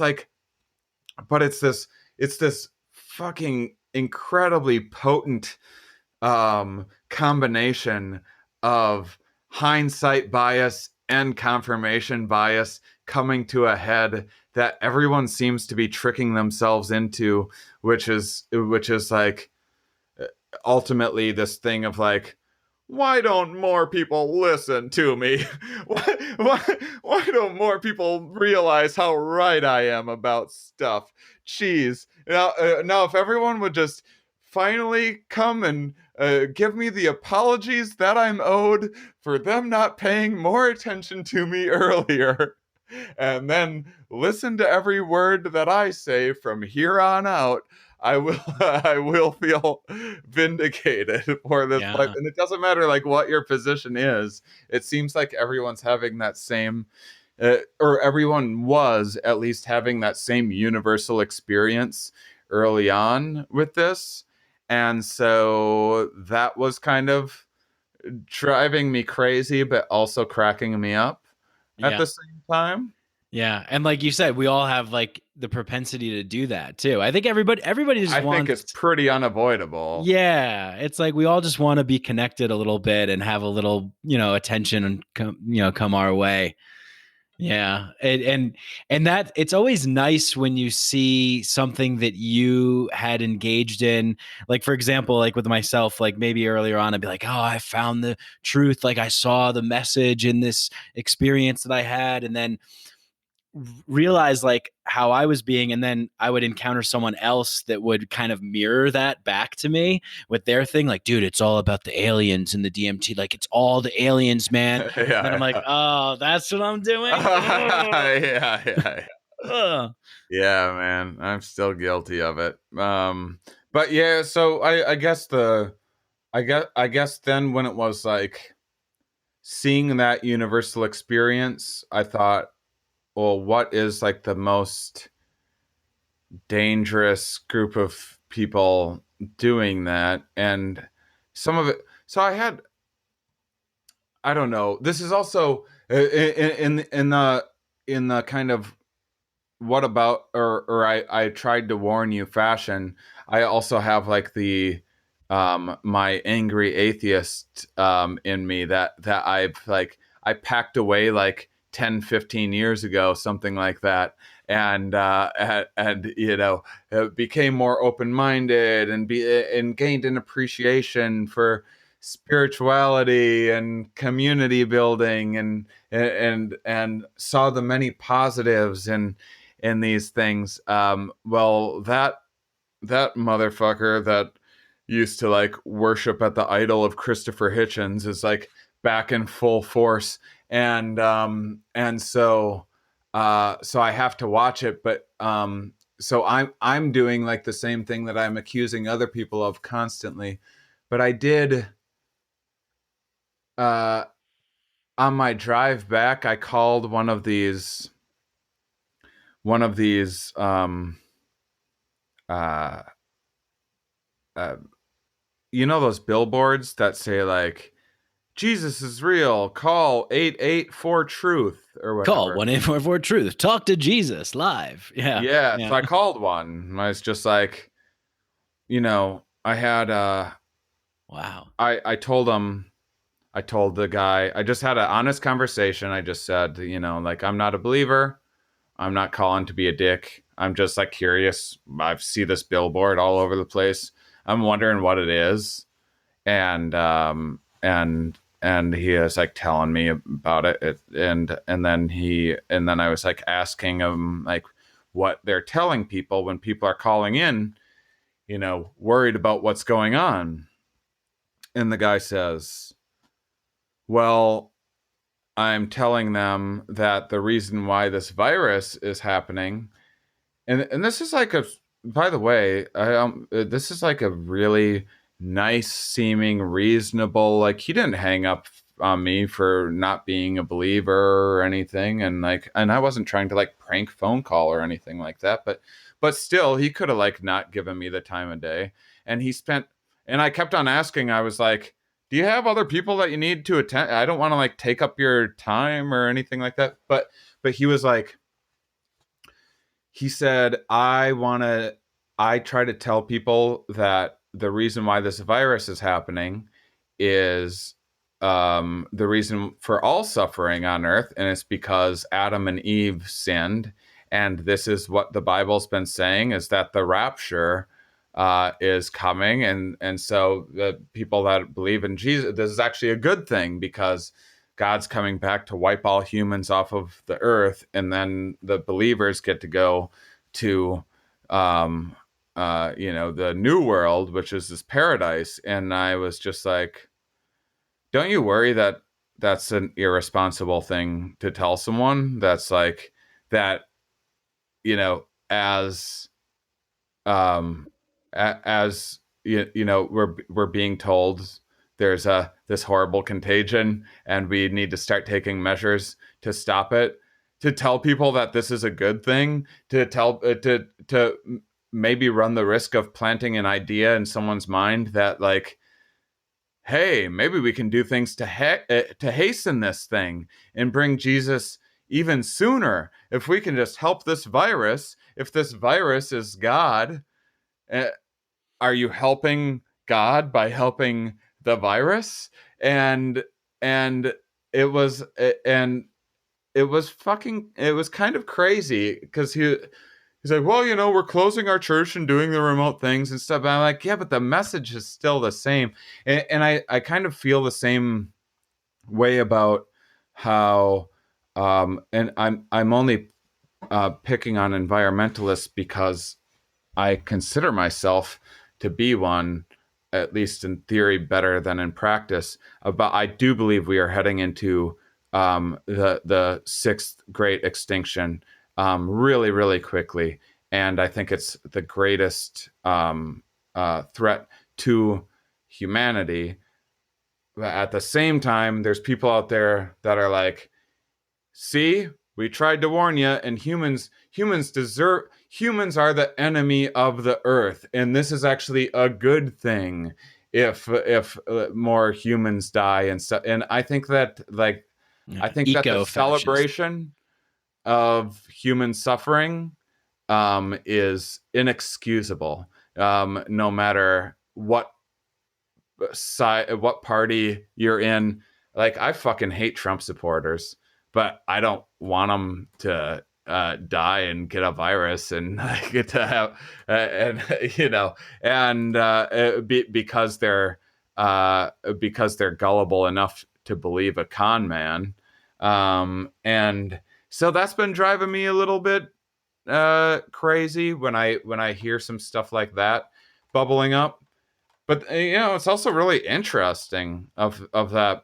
this fucking incredibly potent combination of hindsight bias and confirmation bias coming to a head that everyone seems to be tricking themselves into, which is like ultimately this thing of like, why don't more people listen to me? Why don't more people realize how right I am about stuff? Jeez. Now if everyone would just finally come and give me the apologies that I'm owed for them not paying more attention to me earlier, and then listen to every word that I say from here on out, I will feel vindicated for this. Yeah. Life. And it doesn't matter like what your position is. It seems like everyone's having that same, or everyone was at least having that same universal experience early on with this. And so that was kind of driving me crazy, but also cracking me up at the same time. Yeah, and like you said, we all have like the propensity to do that too. I think everybody just I wants. think it's pretty unavoidable. Yeah, it's like we all just want to be connected a little bit and have a little, attention and come our way. Yeah, and that it's always nice when you see something that you had engaged in. Like for example, like with myself, like maybe earlier on, I'd be like, "Oh, I found the truth. Like I saw the message in this experience that I had," and then realize like how I was being, and then I would encounter someone else that would kind of mirror that back to me with their thing, like, dude, it's all about the aliens and the DMT, like it's all the aliens, man. And then I'm like, oh, that's what I'm doing. Yeah, man, I'm still guilty of it. But yeah, so I guess then when it was like seeing that universal experience, I thought, well, what is like the most dangerous group of people doing that? And some of it, so I don't know. This is also in the kind of what about, or I tried to warn you fashion. I also have like the my angry atheist in me that I packed away like 10, 15 years ago, something like that. And became more open-minded and gained an appreciation for spirituality and community building and saw the many positives in these things. Well, that motherfucker that used to like worship at the idol of Christopher Hitchens is like back in full force. And so I have to watch it, but so I'm doing like the same thing that I'm accusing other people of constantly. But I did on my drive back, I called one of these those billboards that say like, Jesus is real. Call 884-TRUTH or whatever. Call 1-844-TRUTH. Talk to Jesus live. Yeah. So I called one. I was just like, I had wow. I told the guy, I just had an honest conversation. I just said, like, I'm not a believer. I'm not calling to be a dick. I'm just like curious. I see this billboard all over the place. I'm wondering what it is. And he is like telling me about it, and then I was like asking him like what they're telling people when people are calling in, worried about what's going on. And the guy says, well, I'm telling them that the reason why this virus is happening, and this is like by the way, this is like a really nice seeming, reasonable, like he didn't hang up on me for not being a believer or anything, and I wasn't trying to like prank phone call or anything like that, but still, he could have like not given me the time of day. And I kept on asking. I was like, do you have other people that you need to attend? I don't want to like take up your time or anything like that. But he was like, he said, I try to tell people that the reason why this virus is happening is the reason for all suffering on earth. And it's because Adam and Eve sinned. And this is what the Bible's been saying, is that the rapture is coming. And so the people that believe in Jesus, this is actually a good thing, because God's coming back to wipe all humans off of the earth. And then the believers get to go to, the new world, which is this paradise. And I was just like, don't you worry that that's an irresponsible thing to tell someone? That's like that, as we're being told there's this horrible contagion and we need to start taking measures to stop it, to tell people that this is a good thing, to maybe run the risk of planting an idea in someone's mind that like, hey, maybe we can do things to hasten this thing and bring Jesus even sooner. If we can just help this virus, if this virus is God, are you helping God by helping the virus? And it was kind of crazy, because he's like, well, we're closing our church and doing the remote things and stuff. And I'm like, yeah, but the message is still the same. And I kind of feel the same way about how, and I'm only picking on environmentalists because I consider myself to be one, at least in theory, better than in practice. But I do believe we are heading into the sixth great extinction really, really quickly. And I think it's the greatest threat to humanity. But at the same time, there's people out there that are like, see, we tried to warn you, and humans are the enemy of the earth, and this is actually a good thing if more humans die and stuff. And I think that that the celebration of human suffering is inexcusable, no matter what side, what party you're in. Like, I fucking hate Trump supporters, but I don't want them to die and get a virus and get to have, because they're gullible enough to believe a con man. And so that's been driving me a little bit crazy when I hear some stuff like that bubbling up. But it's also really interesting of that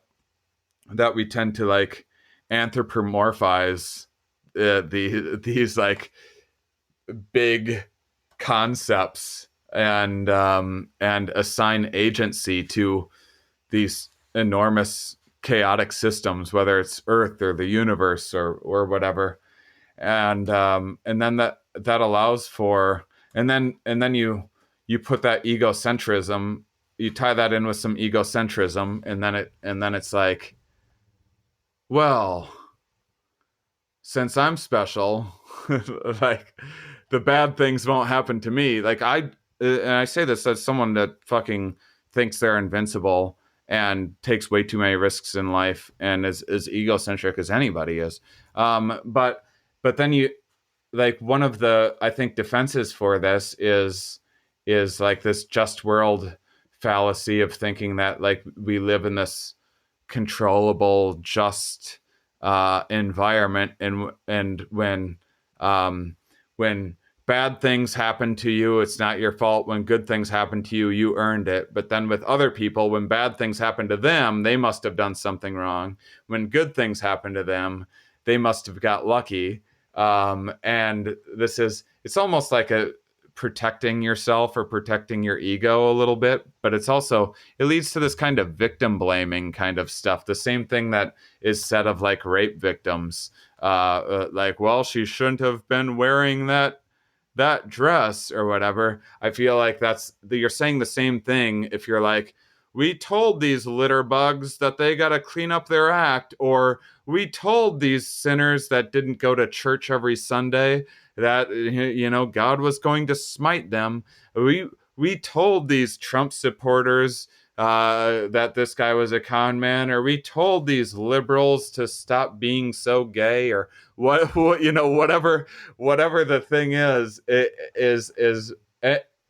we tend to like anthropomorphize these like big concepts and assign agency to these enormous chaotic systems, whether it's Earth or the universe or whatever, and then that allows for, and then you put that egocentrism, you tie that in with some egocentrism, and then it's like, well, since I'm special, like, the bad things won't happen to me. Like, and I say this as someone that fucking thinks they're invincible and takes way too many risks in life and is as egocentric as anybody is. But then you, like, one of the, I think, defenses for this is like this just world fallacy of thinking that like we live in this controllable, just environment, and when bad things happen to you, it's not your fault. When good things happen to you, you earned it. But then with other people, when bad things happen to them, they must have done something wrong. When good things happen to them, they must have got lucky. And it's almost like a protecting yourself or protecting your ego a little bit, but it leads to this kind of victim blaming kind of stuff. The same thing that is said of like rape victims, like, well, she shouldn't have been wearing that dress or whatever. I feel like you're saying the same thing if you're like, we told these litter bugs that they got to clean up their act, or we told these sinners that didn't go to church every Sunday that, you know, God was going to smite them. We told these Trump supporters that this guy was a con man, or we told these liberals to stop being so gay, or what you know, whatever the thing is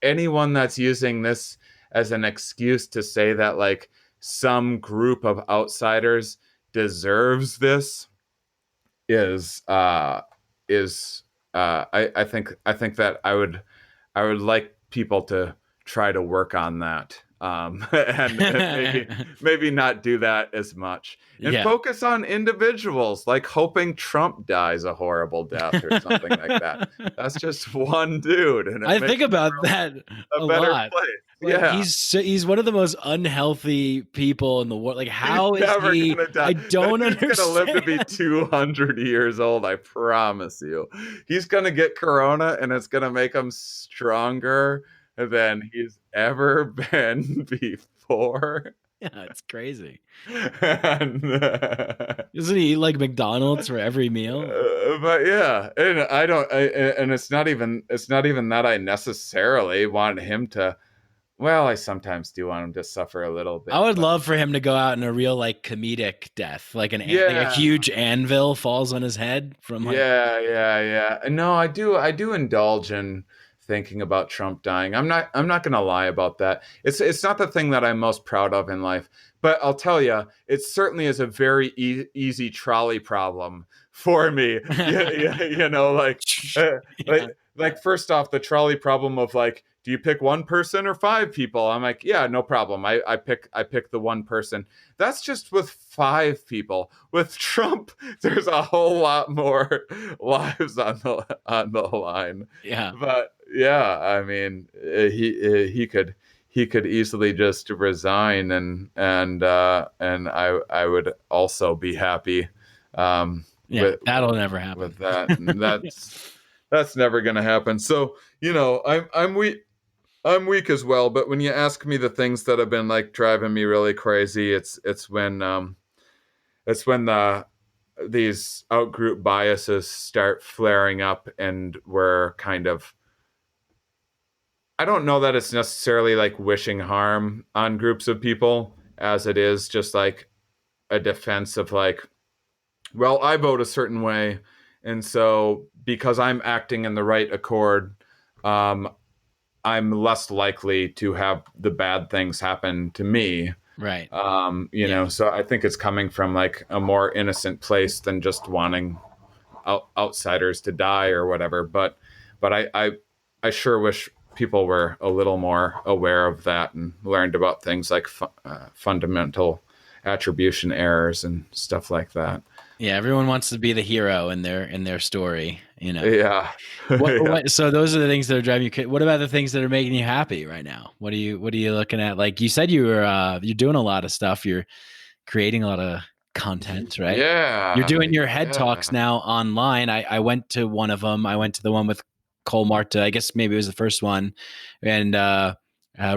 anyone that's using this as an excuse to say that like some group of outsiders deserves this I think that I would like people to try to work on that, and maybe not do that as much, and focus on individuals, like hoping Trump dies a horrible death or something like that. That's just one dude, and I think about that a better lot. place. Like, Yeah, he's one of the most unhealthy people in the world. Like, how he's is never he? gonna die. I don't understand. He's gonna live to be 200 years old. I promise you. He's gonna get corona, and it's gonna make him stronger than he's ever been before. Yeah, it's crazy. And, Doesn't he eat like McDonald's for every meal? but yeah, and and it's not even that I necessarily want him to. Well, I sometimes do want him to suffer a little bit. I would love for him to go out in a real like comedic death, like like a huge anvil falls on his head from like. Yeah. No, I do indulge in thinking about Trump dying. I'm not gonna lie about that. It's not the thing that I'm most proud of in life, but I'll tell you, it certainly is a very easy trolley problem for me. You know, like first off, the trolley problem of like, do you pick one person or 5 people? I'm like, yeah, no problem. I pick the one person. That's just with 5 people. With Trump, there's a whole lot more lives on the line. Yeah. But yeah, I mean, he could easily just resign, and I would also be happy. That'll never happen. With that, and that's never going to happen. So, you know, I'm weak as well, but when you ask me the things that have been like driving me really crazy, it's when these outgroup biases start flaring up, and we're kind of, I don't know that it's necessarily like wishing harm on groups of people, as it is just like a defense of like, well, I vote a certain way, and so because I'm acting in the right accord, I'm less likely to have the bad things happen to me. Right. You know, so I think it's coming from like a more innocent place than just wanting outsiders to die or whatever. But I sure wish people were a little more aware of that and learned about things like fundamental attribution errors and stuff like that. Yeah, everyone wants to be the hero in their story, you know. Yeah. So those are the things that are driving you. What about the things that are making you happy right now? What are you looking at? Like you said, you're doing a lot of stuff. You're creating a lot of content, right? Yeah. You're doing your head talks now online. I went to one of them. I went to the one with Cole Marta. I guess maybe it was the first one, and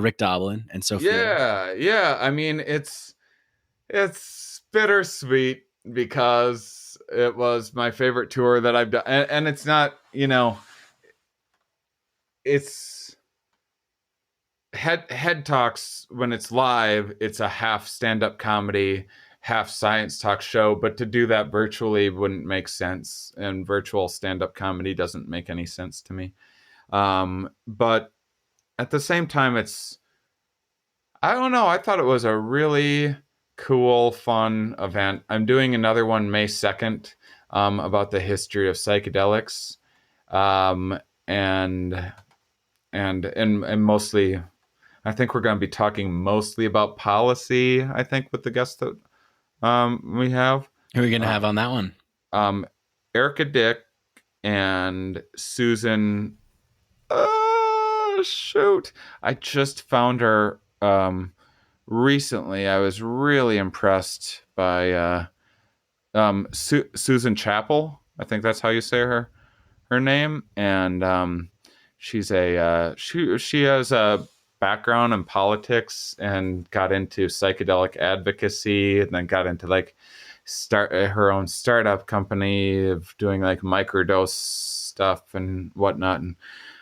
Rick Doblin and Sophia. Yeah. I mean, it's bittersweet because it was my favorite tour that I've done, and it's not, you know, it's head talks when it's live. It's a half stand-up comedy, half science talk show, but to do that virtually wouldn't make sense, and virtual stand-up comedy doesn't make any sense to me. But at the same time, I don't know, I thought it was a really cool, fun event. I'm doing another one May 2nd about the history of psychedelics, and mostly, I think we're going to be talking mostly about policy, I think, with the guests that we have. Who are we going to have on that one? Erica Dick and Susan. shoot. I just found her recently. I was really impressed by Susan Chapel. I think that's how you say her name. And she's she has a background in politics and got into psychedelic advocacy, and then got into like start her own startup company of doing like microdose stuff and whatnot. And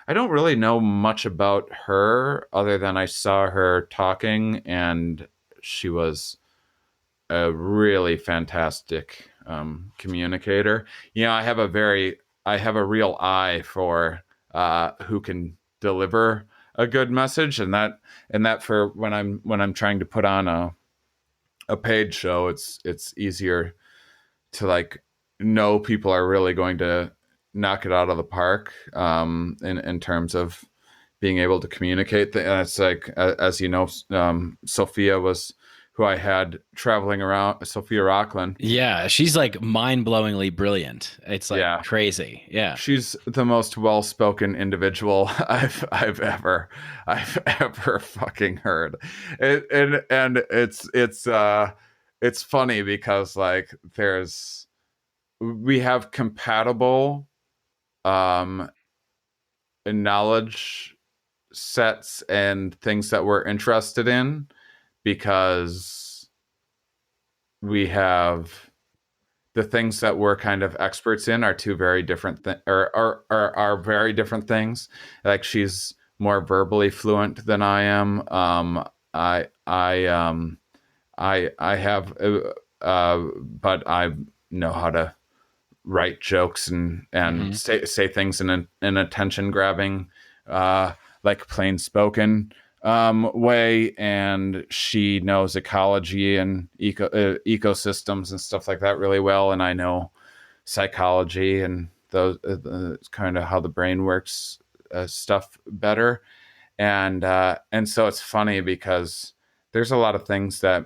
I don't really know much about her other than I saw her talking, and she was a really fantastic communicator. You know, I have a real eye for who can deliver a good message, and that for when I'm trying to put on a paid show, it's easier to like know people are really going to knock it out of the park in terms of being able to communicate. It's like, as you know, Sophia was who I had traveling around, Sophia Rockland. Yeah, she's like mind-blowingly brilliant. It's like crazy. Yeah, she's the most well-spoken individual I've ever fucking heard. And it's funny because like we have compatible knowledge sets and things that we're interested in, because we have the things that we're kind of experts in are two very different are very different things. Like she's more verbally fluent than I am. I have but I know how to write jokes and say things in an attention grabbing like plain spoken way, and she knows ecology and ecosystems and stuff like that really well, and I know psychology and those kind of how the brain works stuff better, and so it's funny because there's a lot of things that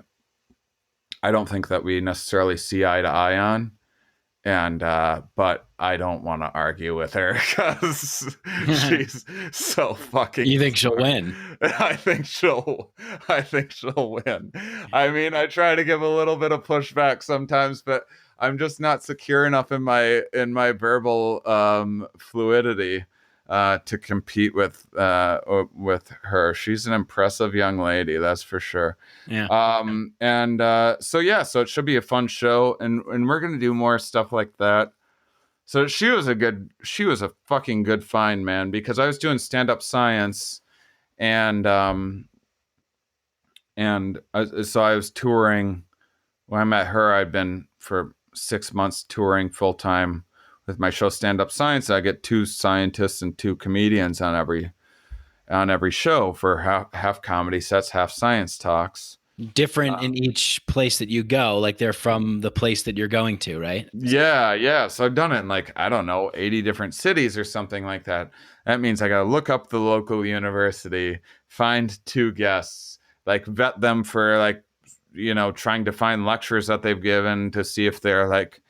I don't think that we necessarily see eye to eye on. And but I don't want to argue with her because she's so fucking. You think she'll win? I think she'll win. I mean, I try to give a little bit of pushback sometimes, but I'm just not secure enough in my verbal fluidity to compete with her. She's an impressive young lady, that's for sure. Yeah. So it should be a fun show, and we're gonna do more stuff like that. So she was a fucking good find, man, because I was doing stand-up science, and so I was touring. When I met her, I'd been for 6 months touring full time with my show Stand Up Science. I get 2 scientists and 2 comedians on every show for half comedy sets, half science talks. Different in each place that you go, like they're from the place that you're going to, right? Yeah. So I've done it in like, I don't know, 80 different cities or something like that. That means I got to look up the local university, find 2 guests, like vet them for like, you know, trying to find lectures that they've given to see if they're like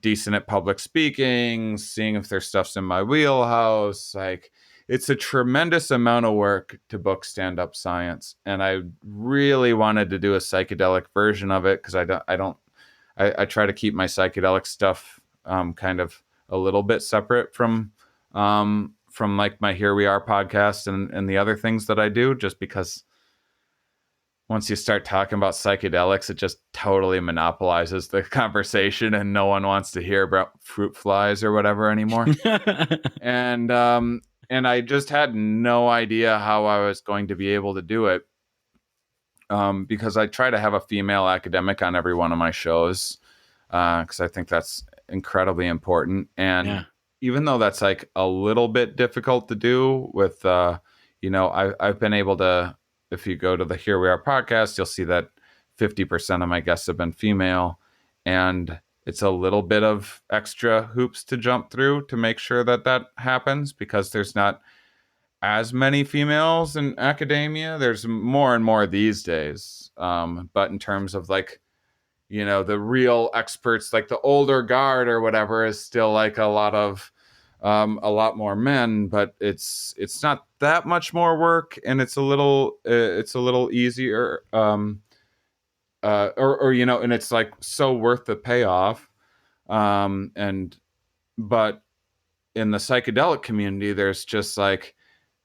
decent at public speaking, seeing if their stuff's in my wheelhouse. Like, it's a tremendous amount of work to book stand-up science, and I really wanted to do a psychedelic version of it because I try to keep my psychedelic stuff kind of a little bit separate from like my Here We Are podcast and the other things that I do, just because once you start talking about psychedelics, it just totally monopolizes the conversation, and no one wants to hear about fruit flies or whatever anymore. And I just had no idea how I was going to be able to do it, because I try to have a female academic on every one of my shows, because I think that's incredibly important. And even though that's like a little bit difficult to do with, I've been able to, if you go to the Here We Are podcast, you'll see that 50% of my guests have been female, and it's a little bit of extra hoops to jump through to make sure that happens, because there's not as many females in academia. There's more and more these days. But in terms of like, the real experts, like the older guard or whatever, is still like a lot of a lot more men, but it's not that much more work, and it's a little easier, or and it's like so worth the payoff. And but in the psychedelic community, there's just like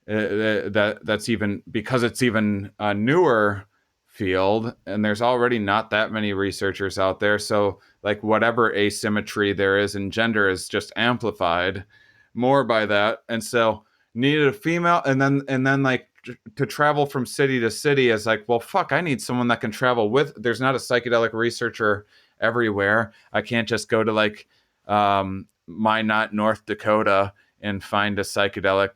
that's even because it's even a newer field, and there's already not that many researchers out there. So like whatever asymmetry there is in gender is just amplified more by that. And so needed a female, and then like to travel from city to city is like, well, fuck, I need someone that can travel with. There's not a psychedelic researcher everywhere. I can't just go to like Minot, North Dakota, and find a psychedelic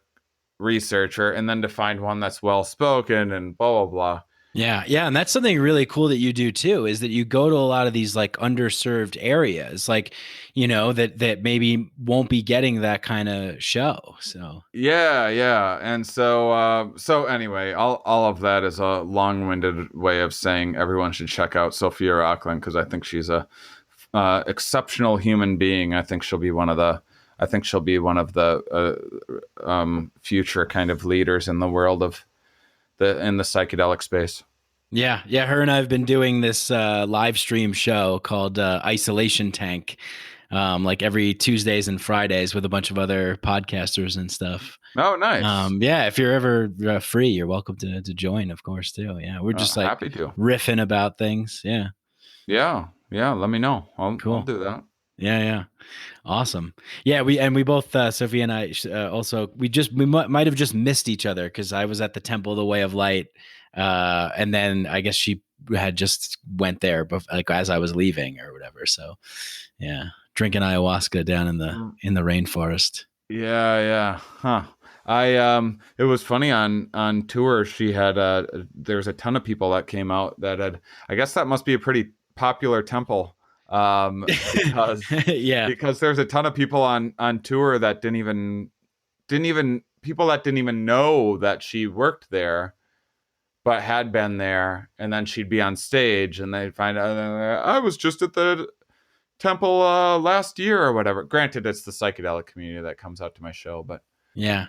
researcher, and then to find one that's well spoken and blah blah blah. Yeah, yeah, and that's something really cool that you do too, is that you go to a lot of these like underserved areas, like, that maybe won't be getting that kind of show. So yeah, and so anyway, all of that is a long-winded way of saying everyone should check out Sophia Rockland, because I think she's a exceptional human being. I think she'll be one of the future kind of leaders in the world of in the psychedelic space. Yeah. Her and I have been doing this live stream show called Isolation Tank, like every Tuesdays and Fridays with a bunch of other podcasters and stuff. Oh, nice. Yeah, if you're ever free, you're welcome to join, of course, too. Yeah, we're just like happy to riffing about things. Yeah. Let me know. I'll do that. Yeah. Awesome. Yeah, we both Sophia and I also we might have just missed each other because I was at the Temple of the Way of Light, and then I guess she had just went there, like as I was leaving or whatever. So, yeah, drinking ayahuasca down in the rainforest. Yeah. Huh. It was funny on tour. She had there's a ton of people that came out that had. I guess that must be a pretty popular temple. Because because there's a ton of people on tour that didn't even know that she worked there, but had been there, and then she'd be on stage and they'd find out I was just at the temple last year or whatever. Granted, it's the psychedelic community that comes out to my show, but yeah,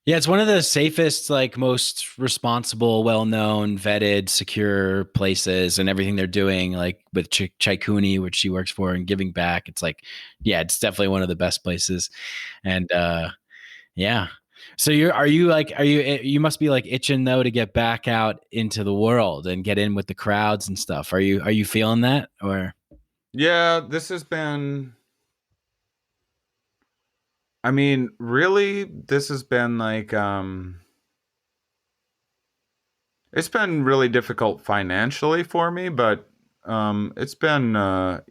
it's one of the safest, like most responsible, well-known, vetted, secure places, and everything they're doing, like with Chaikuni, which she works for, and giving back. It's like, yeah, it's definitely one of the best places. And yeah. So you must be like itching though to get back out into the world and get in with the crowds and stuff. Are you feeling that, or? Yeah, this has been. I mean, really, this has been like, it's been really difficult financially for me, but it's been, I've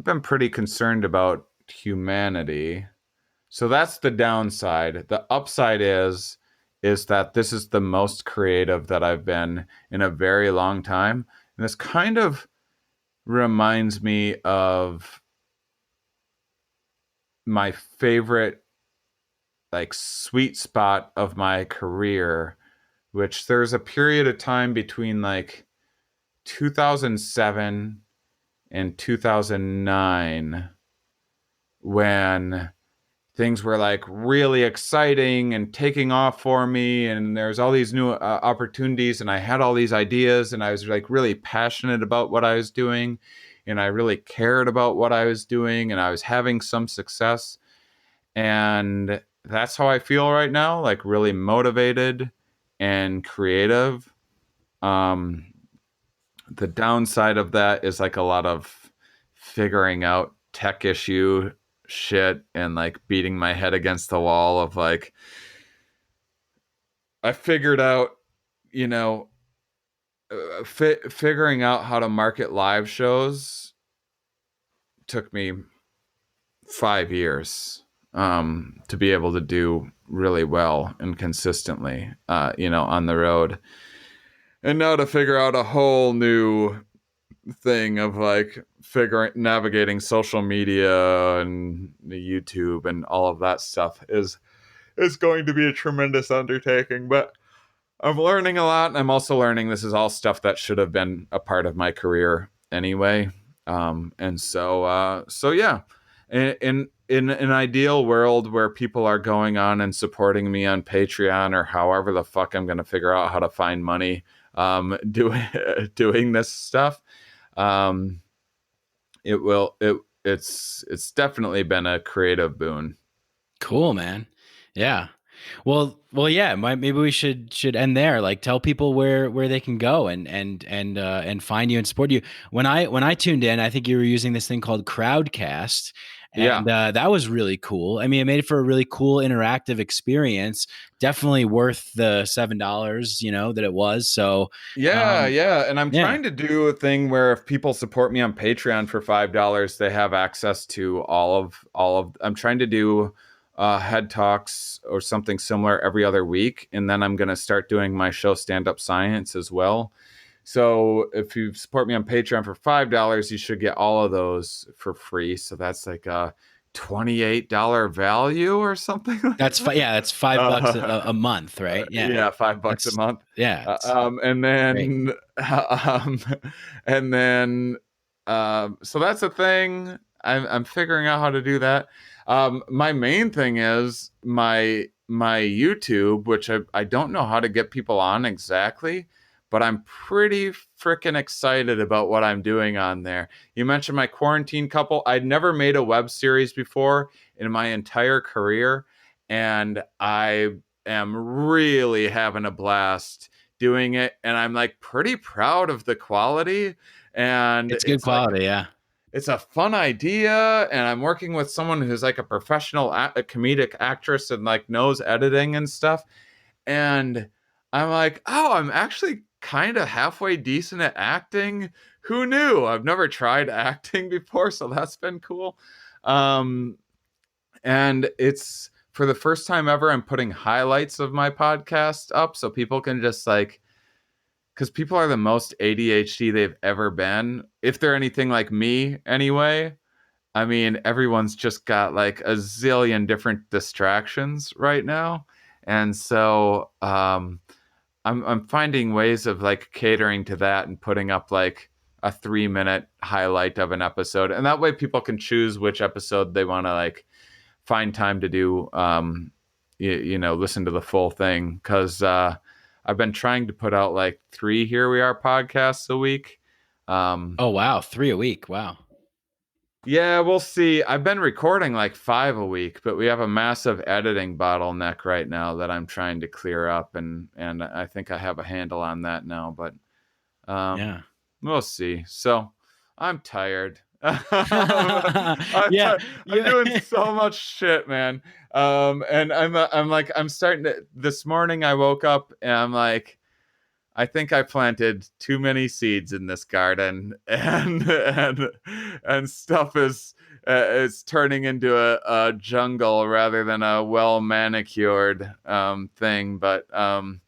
been pretty concerned about humanity. So that's the downside. The upside is that this is the most creative that I've been in a very long time. And this kind of reminds me of my favorite like sweet spot of my career, which there's a period of time between like 2007 and 2009 when things were like really exciting and taking off for me, and there's all these new opportunities, and I had all these ideas, and I was like really passionate about what I was doing, and I really cared about what I was doing, and I was having some success. And that's how I feel right now, like really motivated and creative. The downside of that is like a lot of figuring out tech issue shit and like beating my head against the wall of like, I figured out, figuring out how to market live shows took me 5 years to be able to do really well and consistently, on the road. And now to figure out a whole new thing of like navigating social media and the YouTube and all of that stuff is going to be a tremendous undertaking, but I'm learning a lot, and I'm also learning this is all stuff that should have been a part of my career anyway. And so yeah, in an ideal world where people are going on and supporting me on Patreon or however the fuck I'm going to figure out how to find money doing this stuff, it's definitely been a creative boon. Cool, man. Yeah. Well, yeah. Maybe we should end there. Like, tell people where they can go and find you and support you. When I tuned in, I think you were using this thing called Crowdcast, and that was really cool. I mean, it made it for a really cool interactive experience. Definitely worth the $7, that it was. So yeah. And I'm trying to do a thing where if people support me on Patreon for $5, they have access to all of. I'm trying to do head talks or something similar every other week, and then I'm going to start doing my show Stand Up Science as well. So if you support me on Patreon for $5, you should get all of those for free. So that's like a $28 value or something like that's that's $5 a month, right? Yeah, $5 a month. Yeah. So that's a thing. I'm figuring out how to do that. My main thing is my YouTube, which I don't know how to get people on exactly, but I'm pretty freaking excited about what I'm doing on there. You mentioned my quarantine couple. I'd never made a web series before in my entire career, and I am really having a blast doing it, and I'm like pretty proud of the quality. And it's good quality, yeah. It's a fun idea, and I'm working with someone who's like a professional a comedic actress and like knows editing and stuff. And I'm like, oh, I'm actually kind of halfway decent at acting. Who knew? I've never tried acting before, so that's been cool. And it's for the first time ever, I'm putting highlights of my podcast up so people can just like, because people are the most ADHD they've ever been. If they're anything like me anyway, I mean, everyone's just got like a zillion different distractions right now. And so I'm finding ways of like catering to that and putting up like a 3-minute highlight of an episode. And that way people can choose which episode they want to like find time to do, listen to the full thing. Because I've been trying to put out like 3 Here We Are podcasts a week. Oh, wow. 3 a week. Wow. Yeah, we'll see. I've been recording like 5 a week, but we have a massive editing bottleneck right now that I'm trying to clear up. And I think I have a handle on that now, but we'll see. So I'm tired. I'm doing so much shit, man. And I'm starting to, this morning I woke up and I'm like, I think I planted too many seeds in this garden, and stuff is turning into a jungle rather than a well manicured thing. But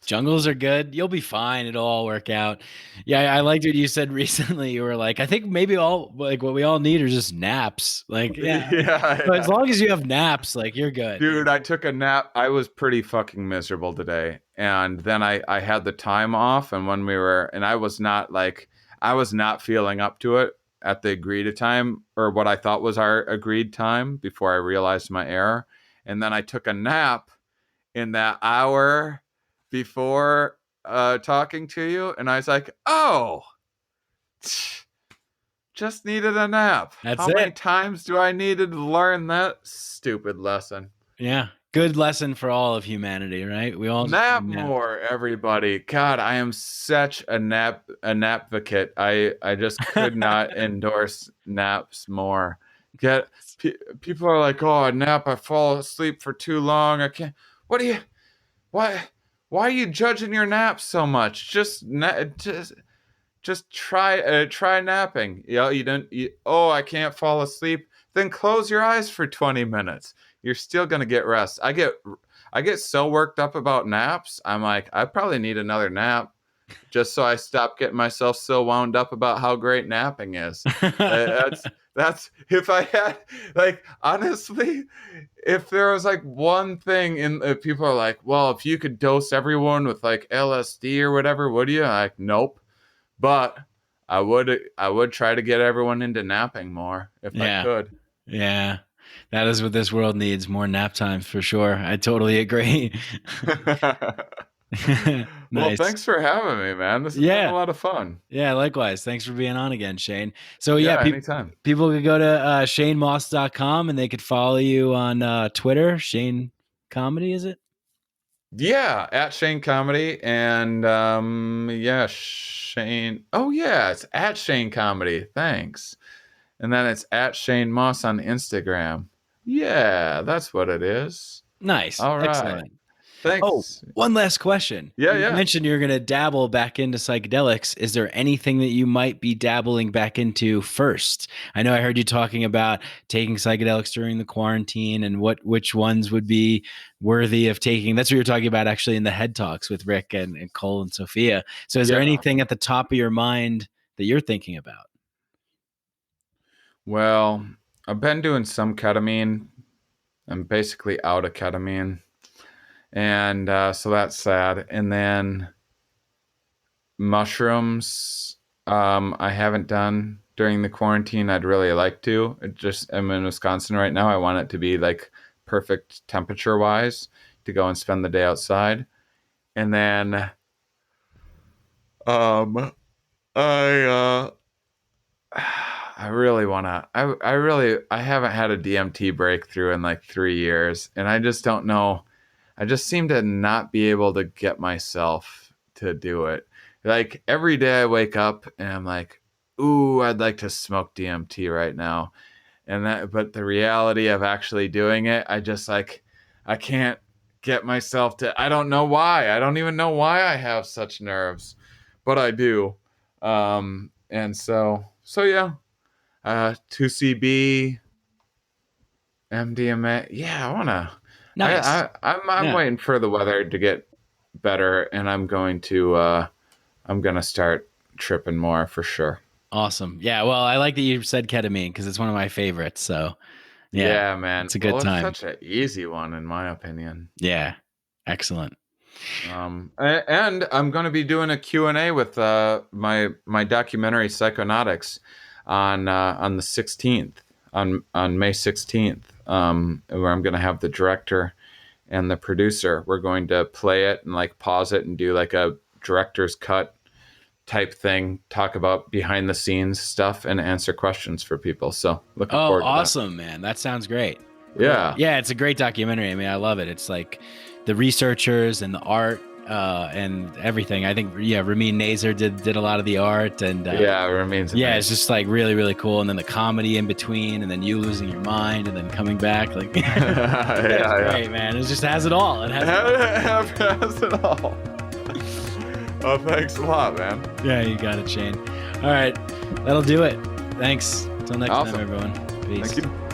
jungles are good. You'll be fine. It'll all work out. Yeah, I liked what you said recently. You were like, I think maybe all like what we all need are just naps. Like, but as long as you have naps, like you're good. Dude, I took a nap. I was pretty fucking miserable today. And then I had the time off, and when I was not feeling up to it at the agreed time, or what I thought was our agreed time, before I realized my error. And then I took a nap in that hour before talking to you, and I was like, oh, just needed a nap. How many times do I need to learn that stupid lesson? Yeah. Good lesson for all of humanity, right? We all nap more, everybody. God, I am such a nap advocate. I just could not endorse naps more. People are like, oh, a nap, I fall asleep for too long. I can't. Why are you judging your naps so much? Just try napping. I can't fall asleep. Then close your eyes for 20 minutes. You're still going to get rest. I get so worked up about naps. I'm like, I probably need another nap just so I stop getting myself so wound up about how great napping is. That's if I had, like, honestly, if there was like one thing people are like, well, if you could dose everyone with like LSD or whatever, would you? I'm like, nope. But I would try to get everyone into napping more if I could. Yeah. That is what this world needs, more nap time for sure. I totally agree. Well, Nice. thanks for having me, man. This has been a lot of fun. Yeah, likewise. Thanks for being on again, Shane. So Anytime. People could go to ShaneMauss.com and they could follow you on Twitter. Shane Comedy, is it? Yeah, at Shane Comedy. And Shane. Oh, yeah, it's at Shane Comedy. Thanks. And then it's at Shane Mauss on Instagram. Yeah, that's what it is. Nice. All right. Excellent. Thanks. Oh, one last question. Yeah. You mentioned you're going to dabble back into psychedelics. Is there anything that you might be dabbling back into first? I know I heard you talking about taking psychedelics during the quarantine and which ones would be worthy of taking. That's what you're talking about actually in the Head Talks with Rick and Cole and Sophia. So is there anything at the top of your mind that you're thinking about? Well, I've been doing some ketamine. I'm basically out of ketamine. And so that's sad. And then mushrooms, I haven't done during the quarantine. I'd really like to. I'm in Wisconsin right now. I want it to be like perfect temperature wise to go and spend the day outside. And then I really want to, I haven't had a DMT breakthrough in like 3 years. And I just don't know. I just seem to not be able to get myself to do it. Like every day I wake up and I'm like, ooh, I'd like to smoke DMT right now. But the reality of actually doing it, I can't get myself to, I don't know why. I don't even know why I have such nerves, but I do. And so yeah, 2CB, MDMA. Yeah, I want to. Nice. I'm waiting for the weather to get better, and I'm going to start tripping more for sure. Awesome. Yeah. Well, I like that you said ketamine because it's one of my favorites. So yeah, man, it's a good time. It's such an easy one, in my opinion. Yeah. Excellent. And I'm going to be doing a Q&A with my documentary Psychonautics on the 16th, on May 16th. Where I'm going to have the director and the producer. We're going to play it and like pause it and do like a director's cut type thing, talk about behind the scenes stuff and answer questions for people. So looking forward to awesome, man. That sounds great. Yeah. Yeah, it's a great documentary. I mean, I love it. It's like the researchers and the art and everything. I think Ramin Nazer did a lot of the art and Ramin's amazing. It's just like really, really cool. And then the comedy in between, and then you losing your mind and then coming back. Like great, man. It just has it all. It has it all. Oh, thanks a lot, man. Yeah, you got it, Shane. All right, that'll do it. Thanks. Until next time, everyone. Peace. Thank you.